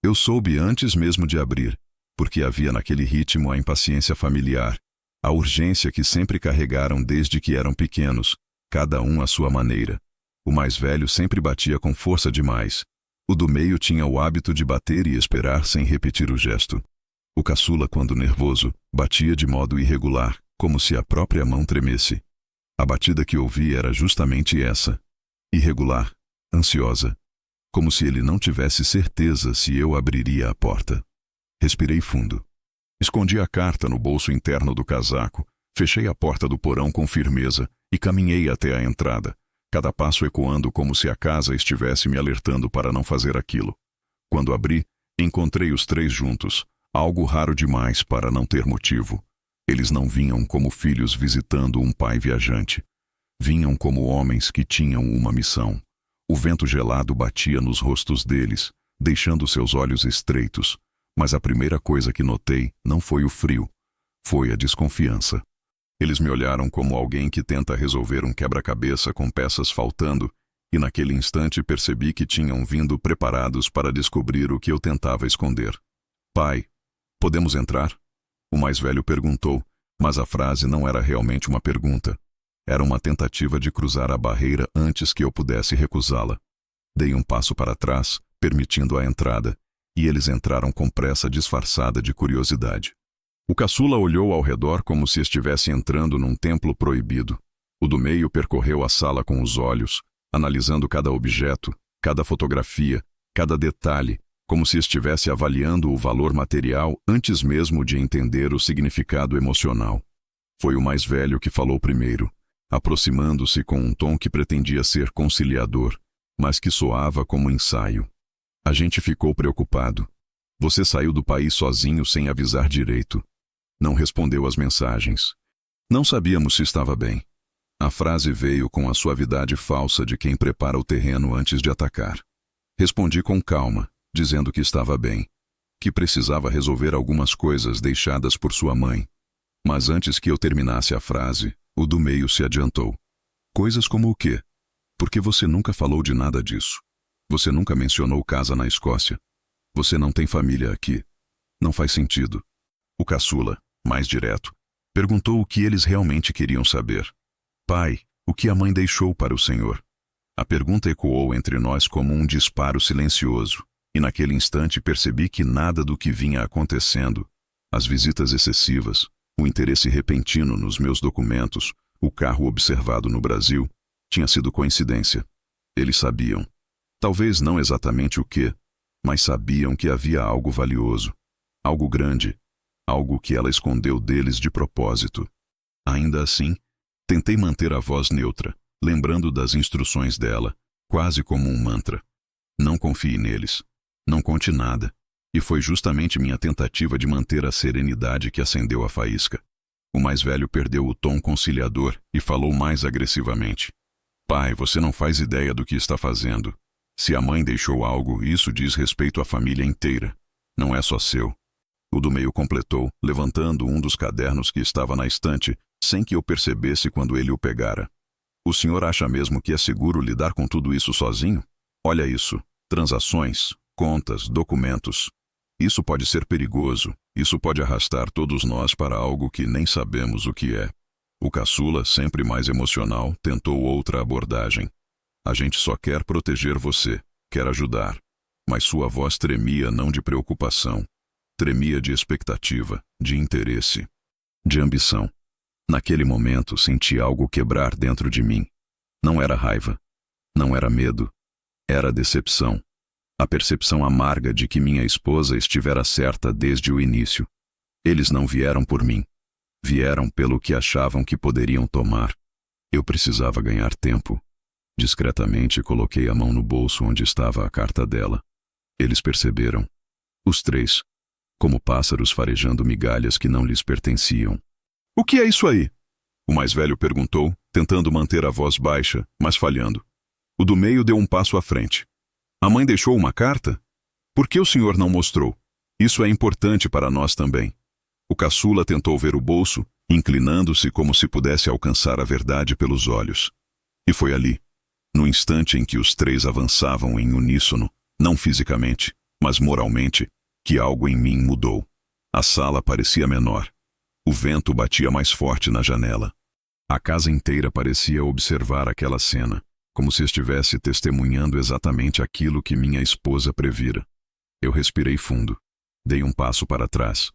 Eu soube antes mesmo de abrir, porque havia naquele ritmo a impaciência familiar, a urgência que sempre carregaram desde que eram pequenos, cada um à sua maneira. O mais velho sempre batia com força demais. O do meio tinha o hábito de bater e esperar sem repetir o gesto. O caçula, quando nervoso, batia de modo irregular, como se a própria mão tremesse. A batida que ouvi era justamente essa. Irregular, ansiosa. Como se ele não tivesse certeza se eu abriria a porta. Respirei fundo. Escondi a carta no bolso interno do casaco, fechei a porta do porão com firmeza e caminhei até a entrada, cada passo ecoando como se a casa estivesse me alertando para não fazer aquilo. Quando abri, encontrei os três juntos, algo raro demais para não ter motivo. Eles não vinham como filhos visitando um pai viajante. Vinham como homens que tinham uma missão. O vento gelado batia nos rostos deles, deixando seus olhos estreitos, mas a primeira coisa que notei não foi o frio, foi a desconfiança. Eles me olharam como alguém que tenta resolver um quebra-cabeça com peças faltando, e naquele instante percebi que tinham vindo preparados para descobrir o que eu tentava esconder. Pai, podemos entrar? O mais velho perguntou, mas a frase não era realmente uma pergunta. Era uma tentativa de cruzar a barreira antes que eu pudesse recusá-la. Dei um passo para trás, permitindo a entrada, e eles entraram com pressa disfarçada de curiosidade. O caçula olhou ao redor como se estivesse entrando num templo proibido. O do meio percorreu a sala com os olhos, analisando cada objeto, cada fotografia, cada detalhe, como se estivesse avaliando o valor material antes mesmo de entender o significado emocional. Foi o mais velho que falou primeiro, aproximando-se com um tom que pretendia ser conciliador, mas que soava como ensaio. A gente ficou preocupado. Você saiu do país sozinho sem avisar direito. Não respondeu às mensagens. Não sabíamos se estava bem. A frase veio com a suavidade falsa de quem prepara o terreno antes de atacar. Respondi com calma, dizendo que estava bem, que precisava resolver algumas coisas deixadas por sua mãe. Mas antes que eu terminasse a frase, o do meio se adiantou. Coisas como o quê? Porque você nunca falou de nada disso. Você nunca mencionou casa na Escócia. Você não tem família aqui. Não faz sentido. O caçula, mais direto, perguntou o que eles realmente queriam saber. Pai, o que a mãe deixou para o senhor? A pergunta ecoou entre nós como um disparo silencioso, e naquele instante percebi que nada do que vinha acontecendo, as visitas excessivas, O interesse repentino nos meus documentos, o carro observado no Brasil, tinha sido coincidência. Eles sabiam. Talvez não exatamente o que, mas sabiam que havia algo valioso, algo grande, algo que ela escondeu deles de propósito. Ainda assim, tentei manter a voz neutra, lembrando das instruções dela, quase como um mantra. Não confie neles. Não conte nada. E foi justamente minha tentativa de manter a serenidade que acendeu a faísca. O mais velho perdeu o tom conciliador e falou mais agressivamente. Pai, você não faz ideia do que está fazendo. Se a mãe deixou algo, isso diz respeito à família inteira. Não é só seu. O do meio completou, levantando um dos cadernos que estava na estante, sem que eu percebesse quando ele o pegara. O senhor acha mesmo que é seguro lidar com tudo isso sozinho? Olha isso. Transações, contas, documentos. Isso pode ser perigoso. Isso pode arrastar todos nós para algo que nem sabemos o que é. O caçula, sempre mais emocional, tentou outra abordagem. A gente só quer proteger você, quer ajudar. Mas sua voz tremia não de preocupação. Tremia de expectativa, de interesse, de ambição. Naquele momento, senti algo quebrar dentro de mim. Não era raiva. Não era medo. Era decepção. A percepção amarga de que minha esposa estivera certa desde o início. Eles não vieram por mim. Vieram pelo que achavam que poderiam tomar. Eu precisava ganhar tempo. Discretamente coloquei a mão no bolso onde estava a carta dela. Eles perceberam. Os três. Como pássaros farejando migalhas que não lhes pertenciam. O que é isso aí? O mais velho perguntou, tentando manter a voz baixa, mas falhando. O do meio deu um passo à frente. A mãe deixou uma carta? Por que o senhor não mostrou? Isso é importante para nós também. O caçula tentou ver o bolso, inclinando-se como se pudesse alcançar a verdade pelos olhos. E foi ali, no instante em que os três avançavam em uníssono, não fisicamente, mas moralmente, que algo em mim mudou. A sala parecia menor. O vento batia mais forte na janela. A casa inteira parecia observar aquela cena, como se estivesse testemunhando exatamente aquilo que minha esposa previra. Eu respirei fundo, dei um passo para trás,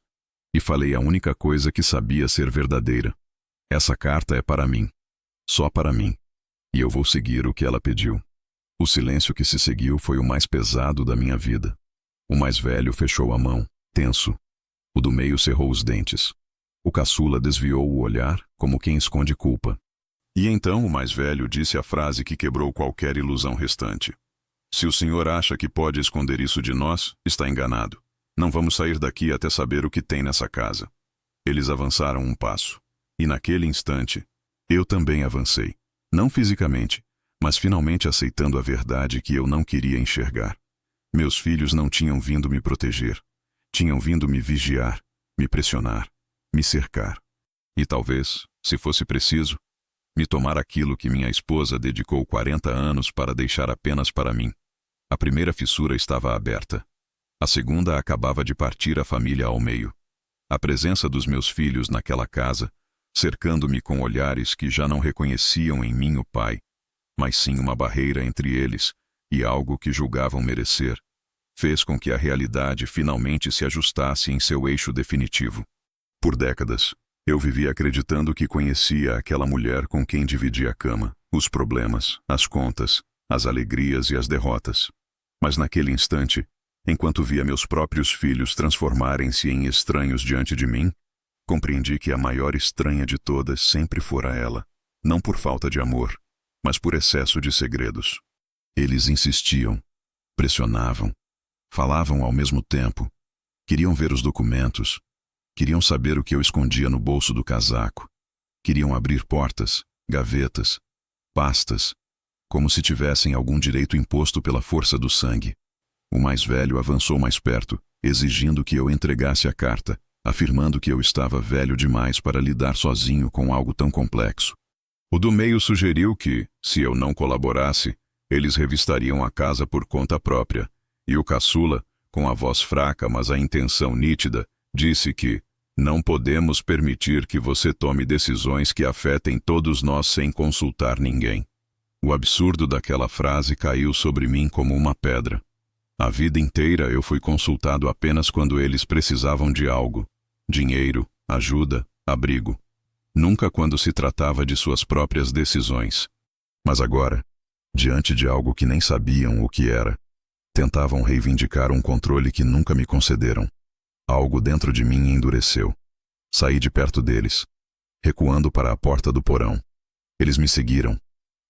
e falei a única coisa que sabia ser verdadeira. Essa carta é para mim. Só para mim. E eu vou seguir o que ela pediu. O silêncio que se seguiu foi o mais pesado da minha vida. O mais velho fechou a mão, tenso. O do meio cerrou os dentes. O caçula desviou o olhar, como quem esconde culpa. E então o mais velho disse a frase que quebrou qualquer ilusão restante. Se o senhor acha que pode esconder isso de nós, está enganado. Não vamos sair daqui até saber o que tem nessa casa. Eles avançaram um passo. E naquele instante, eu também avancei. Não fisicamente, mas finalmente aceitando a verdade que eu não queria enxergar. Meus filhos não tinham vindo me proteger. Tinham vindo me vigiar, me pressionar, me cercar. E talvez, se fosse preciso, me tomar aquilo que minha esposa dedicou 40 anos para deixar apenas para mim. A primeira fissura estava aberta. A segunda acabava de partir a família ao meio. A presença dos meus filhos naquela casa, cercando-me com olhares que já não reconheciam em mim o pai, mas sim uma barreira entre eles e algo que julgavam merecer, fez com que a realidade finalmente se ajustasse em seu eixo definitivo. Por décadas, eu vivia acreditando que conhecia aquela mulher com quem dividia a cama, os problemas, as contas, as alegrias e as derrotas. Mas naquele instante, enquanto via meus próprios filhos transformarem-se em estranhos diante de mim, compreendi que a maior estranha de todas sempre fora ela, não por falta de amor, mas por excesso de segredos. Eles insistiam, pressionavam, falavam ao mesmo tempo, queriam ver os documentos, queriam saber o que eu escondia no bolso do casaco. Queriam abrir portas, gavetas, pastas, como se tivessem algum direito imposto pela força do sangue. O mais velho avançou mais perto, exigindo que eu entregasse a carta, afirmando que eu estava velho demais para lidar sozinho com algo tão complexo. O do meio sugeriu que, se eu não colaborasse, eles revistariam a casa por conta própria, e o caçula, com a voz fraca mas a intenção nítida, disse que não podemos permitir que você tome decisões que afetem todos nós sem consultar ninguém. O absurdo daquela frase caiu sobre mim como uma pedra. A vida inteira eu fui consultado apenas quando eles precisavam de algo: dinheiro, ajuda, abrigo. Nunca quando se tratava de suas próprias decisões. Mas agora, diante de algo que nem sabiam o que era, tentavam reivindicar um controle que nunca me concederam. Algo dentro de mim endureceu. Saí de perto deles, recuando para a porta do porão. Eles me seguiram,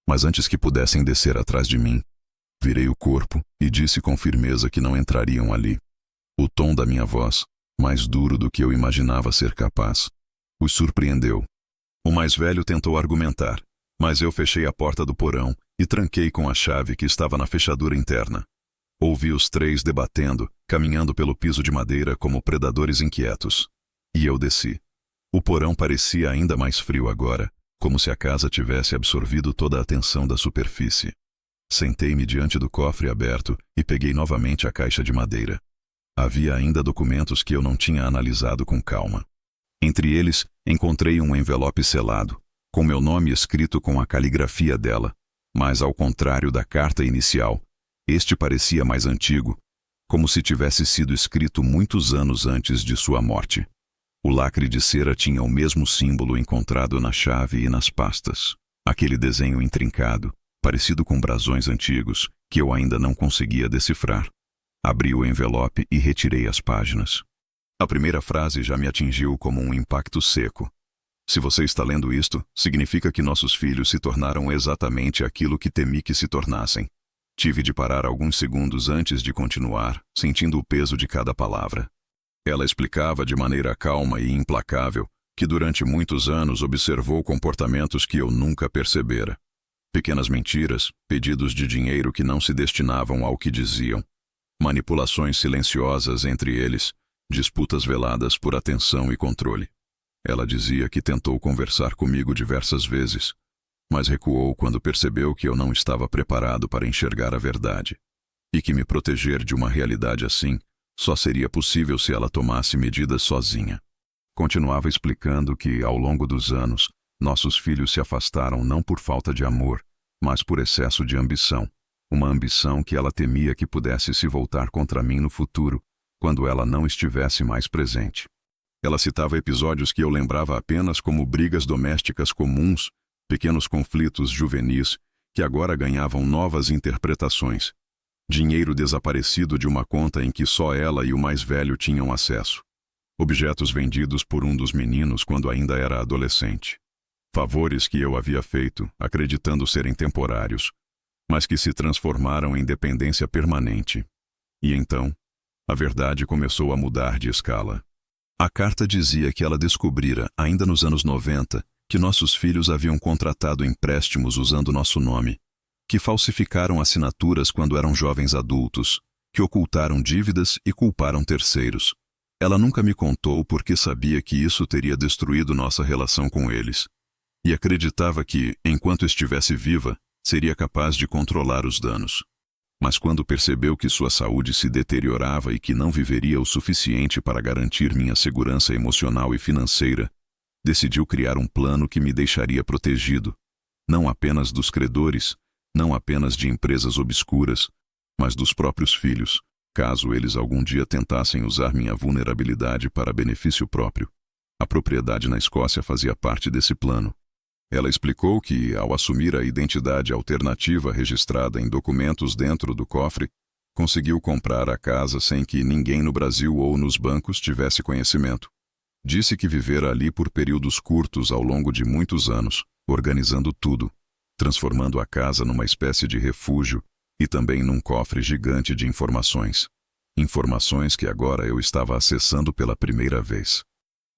mas antes que pudessem descer atrás de mim, virei o corpo e disse com firmeza que não entrariam ali. O tom da minha voz, mais duro do que eu imaginava ser capaz, os surpreendeu. O mais velho tentou argumentar, mas eu fechei a porta do porão e tranquei com a chave que estava na fechadura interna. Ouvi os três debatendo, caminhando pelo piso de madeira como predadores inquietos. E eu desci. O porão parecia ainda mais frio agora, como se a casa tivesse absorvido toda a tensão da superfície. Sentei-me diante do cofre aberto e peguei novamente a caixa de madeira. Havia ainda documentos que eu não tinha analisado com calma. Entre eles, encontrei um envelope selado, com meu nome escrito com a caligrafia dela, mas ao contrário da carta inicial, este parecia mais antigo, como se tivesse sido escrito muitos anos antes de sua morte. O lacre de cera tinha o mesmo símbolo encontrado na chave e nas pastas. Aquele desenho intrincado, parecido com brasões antigos, que eu ainda não conseguia decifrar. Abri o envelope e retirei as páginas. A primeira frase já me atingiu como um impacto seco. Se você está lendo isto, significa que nossos filhos se tornaram exatamente aquilo que temi que se tornassem. Tive de parar alguns segundos antes de continuar, sentindo o peso de cada palavra. Ela explicava de maneira calma e implacável que durante muitos anos observou comportamentos que eu nunca percebera. Pequenas mentiras, pedidos de dinheiro que não se destinavam ao que diziam, manipulações silenciosas entre eles, disputas veladas por atenção e controle. Ela dizia que tentou conversar comigo diversas vezes, mas recuou quando percebeu que eu não estava preparado para enxergar a verdade, e que me proteger de uma realidade assim só seria possível se ela tomasse medidas sozinha. Continuava explicando que, ao longo dos anos, nossos filhos se afastaram não por falta de amor, mas por excesso de ambição, uma ambição que ela temia que pudesse se voltar contra mim no futuro, quando ela não estivesse mais presente. Ela citava episódios que eu lembrava apenas como brigas domésticas comuns, pequenos conflitos juvenis que agora ganhavam novas interpretações. Dinheiro desaparecido de uma conta em que só ela e o mais velho tinham acesso. Objetos vendidos por um dos meninos quando ainda era adolescente. Favores que eu havia feito, acreditando serem temporários, mas que se transformaram em dependência permanente. E então, a verdade começou a mudar de escala. A carta dizia que ela descobrira, ainda nos anos 90, que nossos filhos haviam contratado empréstimos usando nosso nome, que falsificaram assinaturas quando eram jovens adultos, que ocultaram dívidas e culparam terceiros. Ela nunca me contou porque sabia que isso teria destruído nossa relação com eles, e acreditava que, enquanto estivesse viva, seria capaz de controlar os danos. Mas quando percebeu que sua saúde se deteriorava e que não viveria o suficiente para garantir minha segurança emocional e financeira, decidiu criar um plano que me deixaria protegido, não apenas dos credores, não apenas de empresas obscuras, mas dos próprios filhos, caso eles algum dia tentassem usar minha vulnerabilidade para benefício próprio. A propriedade na Escócia fazia parte desse plano. Ela explicou que, ao assumir a identidade alternativa registrada em documentos dentro do cofre, conseguiu comprar a casa sem que ninguém no Brasil ou nos bancos tivesse conhecimento. Disse que vivera ali por períodos curtos ao longo de muitos anos, organizando tudo, transformando a casa numa espécie de refúgio e também num cofre gigante de informações. Informações que agora eu estava acessando pela primeira vez.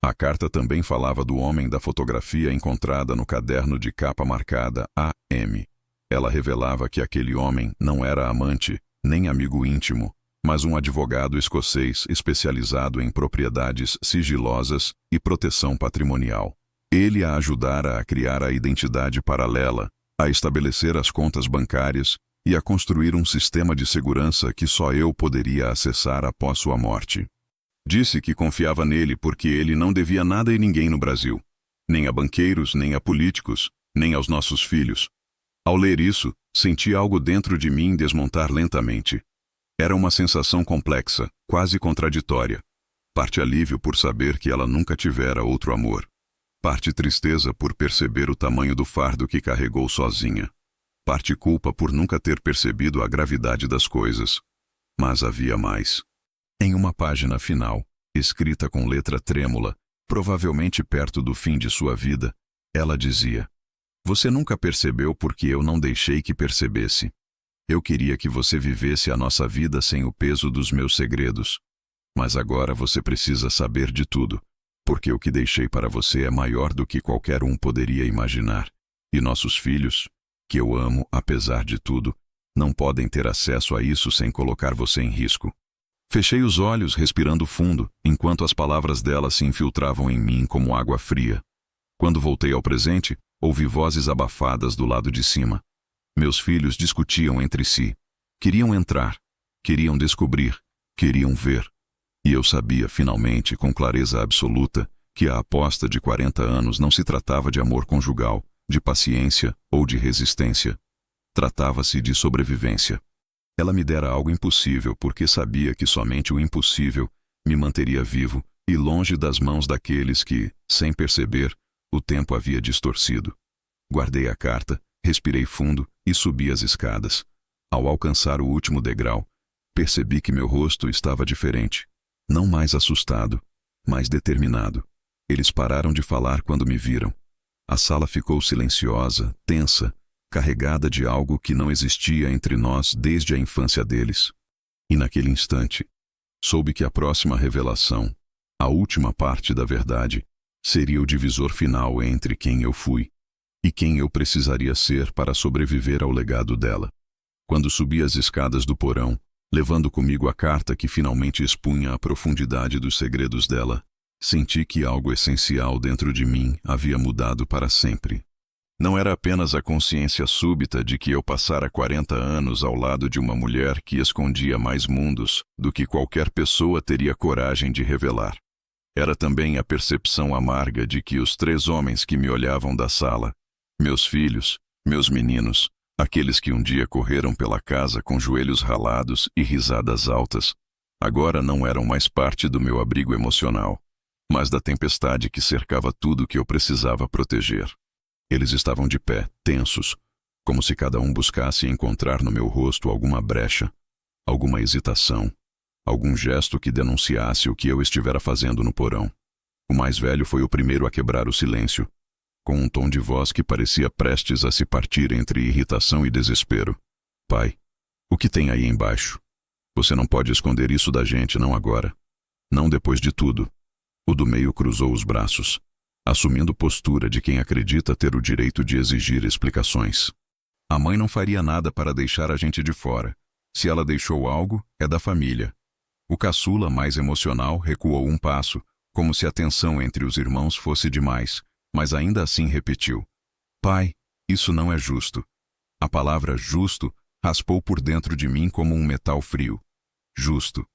A carta também falava do homem da fotografia encontrada no caderno de capa marcada AM. Ela revelava que aquele homem não era amante, nem amigo íntimo, mas um advogado escocês especializado em propriedades sigilosas e proteção patrimonial. Ele a ajudara a criar a identidade paralela, a estabelecer as contas bancárias e a construir um sistema de segurança que só eu poderia acessar após sua morte. Disse que confiava nele porque ele não devia nada a ninguém no Brasil, nem a banqueiros, nem a políticos, nem aos nossos filhos. Ao ler isso, senti algo dentro de mim desmontar lentamente. Era uma sensação complexa, quase contraditória. Parte alívio por saber que ela nunca tivera outro amor, Parte tristeza por perceber o tamanho do fardo que carregou sozinha. Parte culpa por nunca ter percebido a gravidade das coisas. Mas havia mais. Em uma página final, escrita com letra trêmula, provavelmente perto do fim de sua vida, ela dizia: "Você nunca percebeu porque eu não deixei que percebesse. Eu queria que você vivesse a nossa vida sem o peso dos meus segredos. Mas agora você precisa saber de tudo, porque o que deixei para você é maior do que qualquer um poderia imaginar. E nossos filhos, que eu amo apesar de tudo, não podem ter acesso a isso sem colocar você em risco." Fechei os olhos, respirando fundo, enquanto as palavras dela se infiltravam em mim como água fria. Quando voltei ao presente, ouvi vozes abafadas do lado de cima. Meus filhos discutiam entre si. Queriam entrar, queriam descobrir, queriam ver. E eu sabia, finalmente, com clareza absoluta, que a aposta de 40 anos não se tratava de amor conjugal, de paciência ou de resistência. Tratava-se de sobrevivência. Ela me dera algo impossível porque sabia que somente o impossível me manteria vivo e longe das mãos daqueles que, sem perceber, o tempo havia distorcido. Guardei a carta, respirei fundo e subi as escadas. Ao alcançar o último degrau, percebi que meu rosto estava diferente. Não mais assustado, mais determinado. Eles pararam de falar quando me viram. A sala ficou silenciosa, tensa, carregada de algo que não existia entre nós desde a infância deles. E naquele instante, soube que a próxima revelação, a última parte da verdade, seria o divisor final entre quem eu fui e quem eu precisaria ser para sobreviver ao legado dela. Quando subi as escadas do porão, levando comigo a carta que finalmente expunha a profundidade dos segredos dela, senti que algo essencial dentro de mim havia mudado para sempre. Não era apenas a consciência súbita de que eu passara 40 anos ao lado de uma mulher que escondia mais mundos do que qualquer pessoa teria coragem de revelar. Era também a percepção amarga de que os 3 homens que me olhavam da sala, meus filhos, meus meninos, aqueles que um dia correram pela casa com joelhos ralados e risadas altas, agora não eram mais parte do meu abrigo emocional, mas da tempestade que cercava tudo que eu precisava proteger. Eles estavam de pé, tensos, como se cada um buscasse encontrar no meu rosto alguma brecha, alguma hesitação, algum gesto que denunciasse o que eu estivera fazendo no porão. O mais velho foi o primeiro a quebrar o silêncio, com um tom de voz que parecia prestes a se partir entre irritação e desespero. "Pai, o que tem aí embaixo? Você não pode esconder isso da gente, não agora. Não depois de tudo." O do meio cruzou os braços, assumindo postura de quem acredita ter o direito de exigir explicações. "A mãe não faria nada para deixar a gente de fora. Se ela deixou algo, é da família." O caçula, mais emocional, recuou um passo, como se a tensão entre os irmãos fosse demais, mas ainda assim repetiu: "Pai, isso não é justo." A palavra justo raspou por dentro de mim como um metal frio. Justo.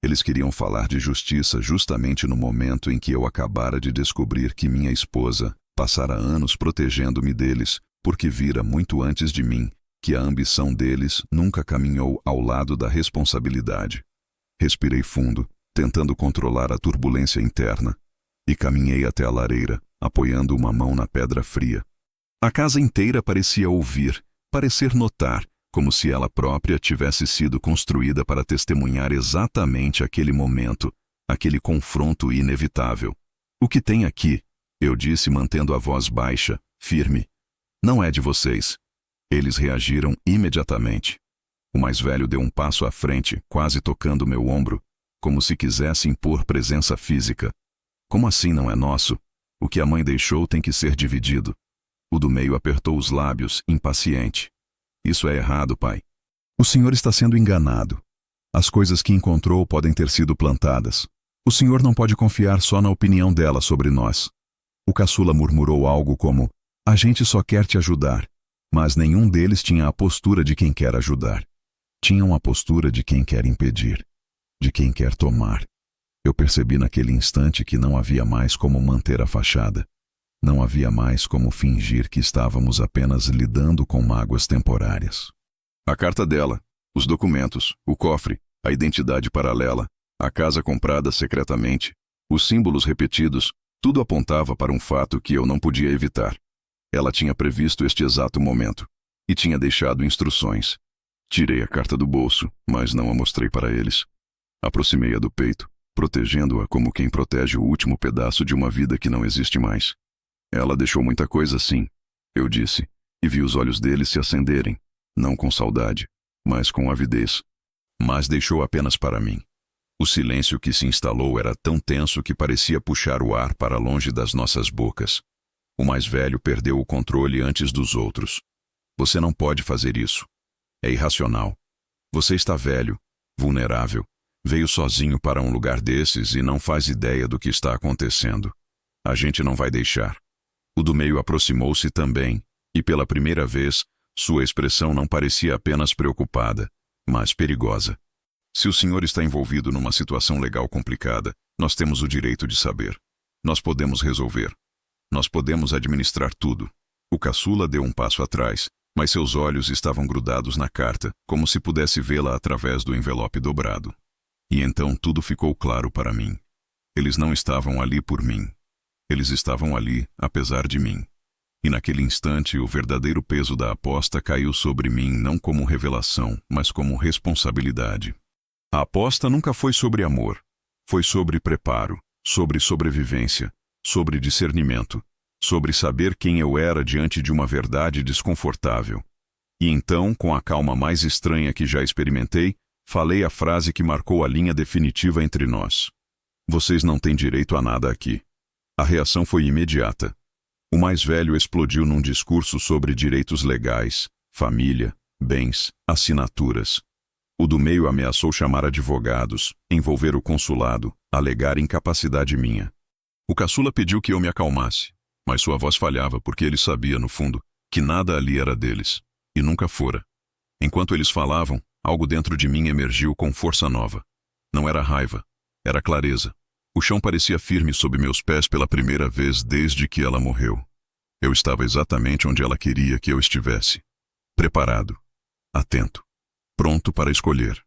Eles queriam falar de justiça justamente no momento em que eu acabara de descobrir que minha esposa passara anos protegendo-me deles, porque vira muito antes de mim que a ambição deles nunca caminhou ao lado da responsabilidade. Respirei fundo, tentando controlar a turbulência interna, e caminhei até a lareira, apoiando uma mão na pedra fria. A casa inteira parecia ouvir, parecer notar, como se ela própria tivesse sido construída para testemunhar exatamente aquele momento, aquele confronto inevitável. "O que tem aqui?" eu disse, mantendo a voz baixa, firme. "Não é de vocês." Eles reagiram imediatamente. O mais velho deu um passo à frente, quase tocando meu ombro, como se quisesse impor presença física. "Como assim não é nosso? O que a mãe deixou tem que ser dividido." O do meio apertou os lábios, impaciente. "Isso é errado, pai. O senhor está sendo enganado. As coisas que encontrou podem ter sido plantadas. O senhor não pode confiar só na opinião dela sobre nós." O caçula murmurou algo como: "A gente só quer te ajudar." Mas nenhum deles tinha a postura de quem quer ajudar. Tinham a postura de quem quer impedir, de quem quer tomar. Eu percebi naquele instante que não havia mais como manter a fachada. Não havia mais como fingir que estávamos apenas lidando com mágoas temporárias. A carta dela, os documentos, o cofre, a identidade paralela, a casa comprada secretamente, os símbolos repetidos, Tudo apontava para um fato que eu não podia evitar. Ela tinha previsto este exato momento e tinha deixado instruções. Tirei a carta do bolso, mas não a mostrei para eles. Aproximei-a do peito, protegendo-a como quem protege o último pedaço de uma vida que não existe mais. Ela deixou muita coisa sim, eu disse, e vi os olhos deles se acenderem, não com saudade, mas com avidez. Mas deixou apenas para mim. O silêncio que se instalou era tão tenso que parecia puxar o ar para longe das nossas bocas. O mais velho perdeu o controle antes dos outros. Você não pode fazer isso. É irracional. Você está velho, vulnerável, veio sozinho para um lugar desses e não faz ideia do que está acontecendo. A gente não vai deixar. O do meio aproximou-se também, e pela primeira vez, sua expressão não parecia apenas preocupada, mas perigosa. Se o senhor está envolvido numa situação legal complicada, nós temos o direito de saber. Nós podemos resolver. Nós podemos administrar tudo. O caçula deu um passo atrás, mas seus olhos estavam grudados na carta, como se pudesse vê-la através do envelope dobrado. E então tudo ficou claro para mim. Eles não estavam ali por mim. Eles estavam ali, apesar de mim. E naquele instante o verdadeiro peso da aposta caiu sobre mim não como revelação, mas como responsabilidade. A aposta nunca foi sobre amor. Foi sobre preparo, sobre sobrevivência, sobre discernimento, sobre saber quem eu era diante de uma verdade desconfortável. E então, com a calma mais estranha que já experimentei, falei a frase que marcou a linha definitiva entre nós. Vocês não têm direito a nada aqui. A reação foi imediata. O mais velho explodiu num discurso sobre direitos legais, família, bens, assinaturas. O do meio ameaçou chamar advogados, envolver o consulado, alegar incapacidade minha. O caçula pediu que eu me acalmasse, mas sua voz falhava porque ele sabia, no fundo, que nada ali era deles, e nunca fora. Enquanto eles falavam, algo dentro de mim emergiu com força nova. Não era raiva, era clareza. O chão parecia firme sob meus pés pela primeira vez desde que ela morreu. Eu estava exatamente onde ela queria que eu estivesse. Preparado, atento, pronto para escolher.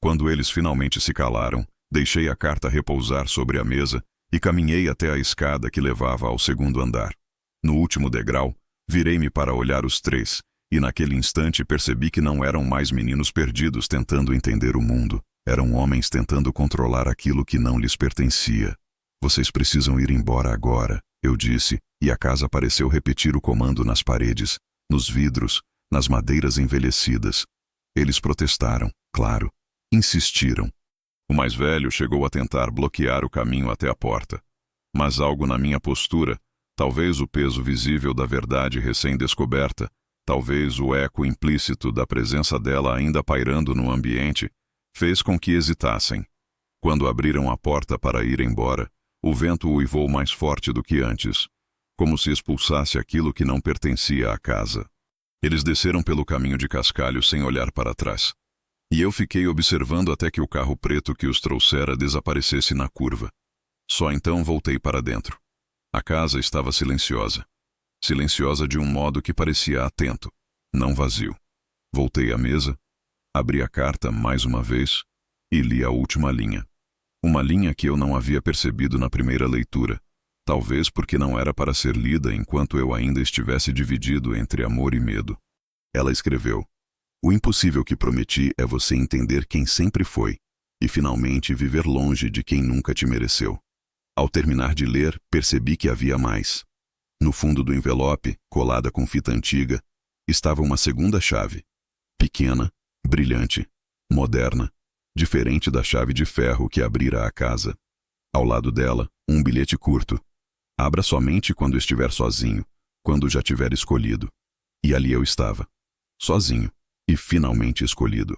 Quando eles finalmente se calaram, deixei a carta repousar sobre a mesa e caminhei até a escada que levava ao segundo andar. No último degrau, virei-me para olhar os três, e naquele instante percebi que não eram mais meninos perdidos tentando entender o mundo. Eram homens tentando controlar aquilo que não lhes pertencia. Vocês precisam ir embora agora, eu disse, e a casa pareceu repetir o comando nas paredes, nos vidros, nas madeiras envelhecidas. Eles protestaram, claro, insistiram. O mais velho chegou a tentar bloquear o caminho até a porta. Mas algo na minha postura, talvez o peso visível da verdade recém-descoberta, talvez o eco implícito da presença dela ainda pairando no ambiente, fez com que hesitassem. Quando abriram a porta para ir embora, o vento uivou mais forte do que antes, como se expulsasse aquilo que não pertencia à casa. Eles desceram pelo caminho de cascalho sem olhar para trás. E eu fiquei observando até que o carro preto que os trouxera desaparecesse na curva. Só então voltei para dentro. A casa estava silenciosa. Silenciosa de um modo que parecia atento, não vazio. Voltei à mesa, abri a carta mais uma vez e li a última linha. Uma linha que eu não havia percebido na primeira leitura, talvez porque não era para ser lida enquanto eu ainda estivesse dividido entre amor e medo. Ela escreveu: "O impossível que prometi é você entender quem sempre foi e finalmente viver longe de quem nunca te mereceu." Ao terminar de ler, percebi que havia mais. No fundo do envelope, colada com fita antiga, estava uma segunda chave. Pequena, brilhante, moderna, diferente da chave de ferro que abrira a casa. Ao lado dela, um bilhete curto. "Abra somente quando estiver sozinho, quando já tiver escolhido." E ali eu estava, sozinho, e finalmente escolhido.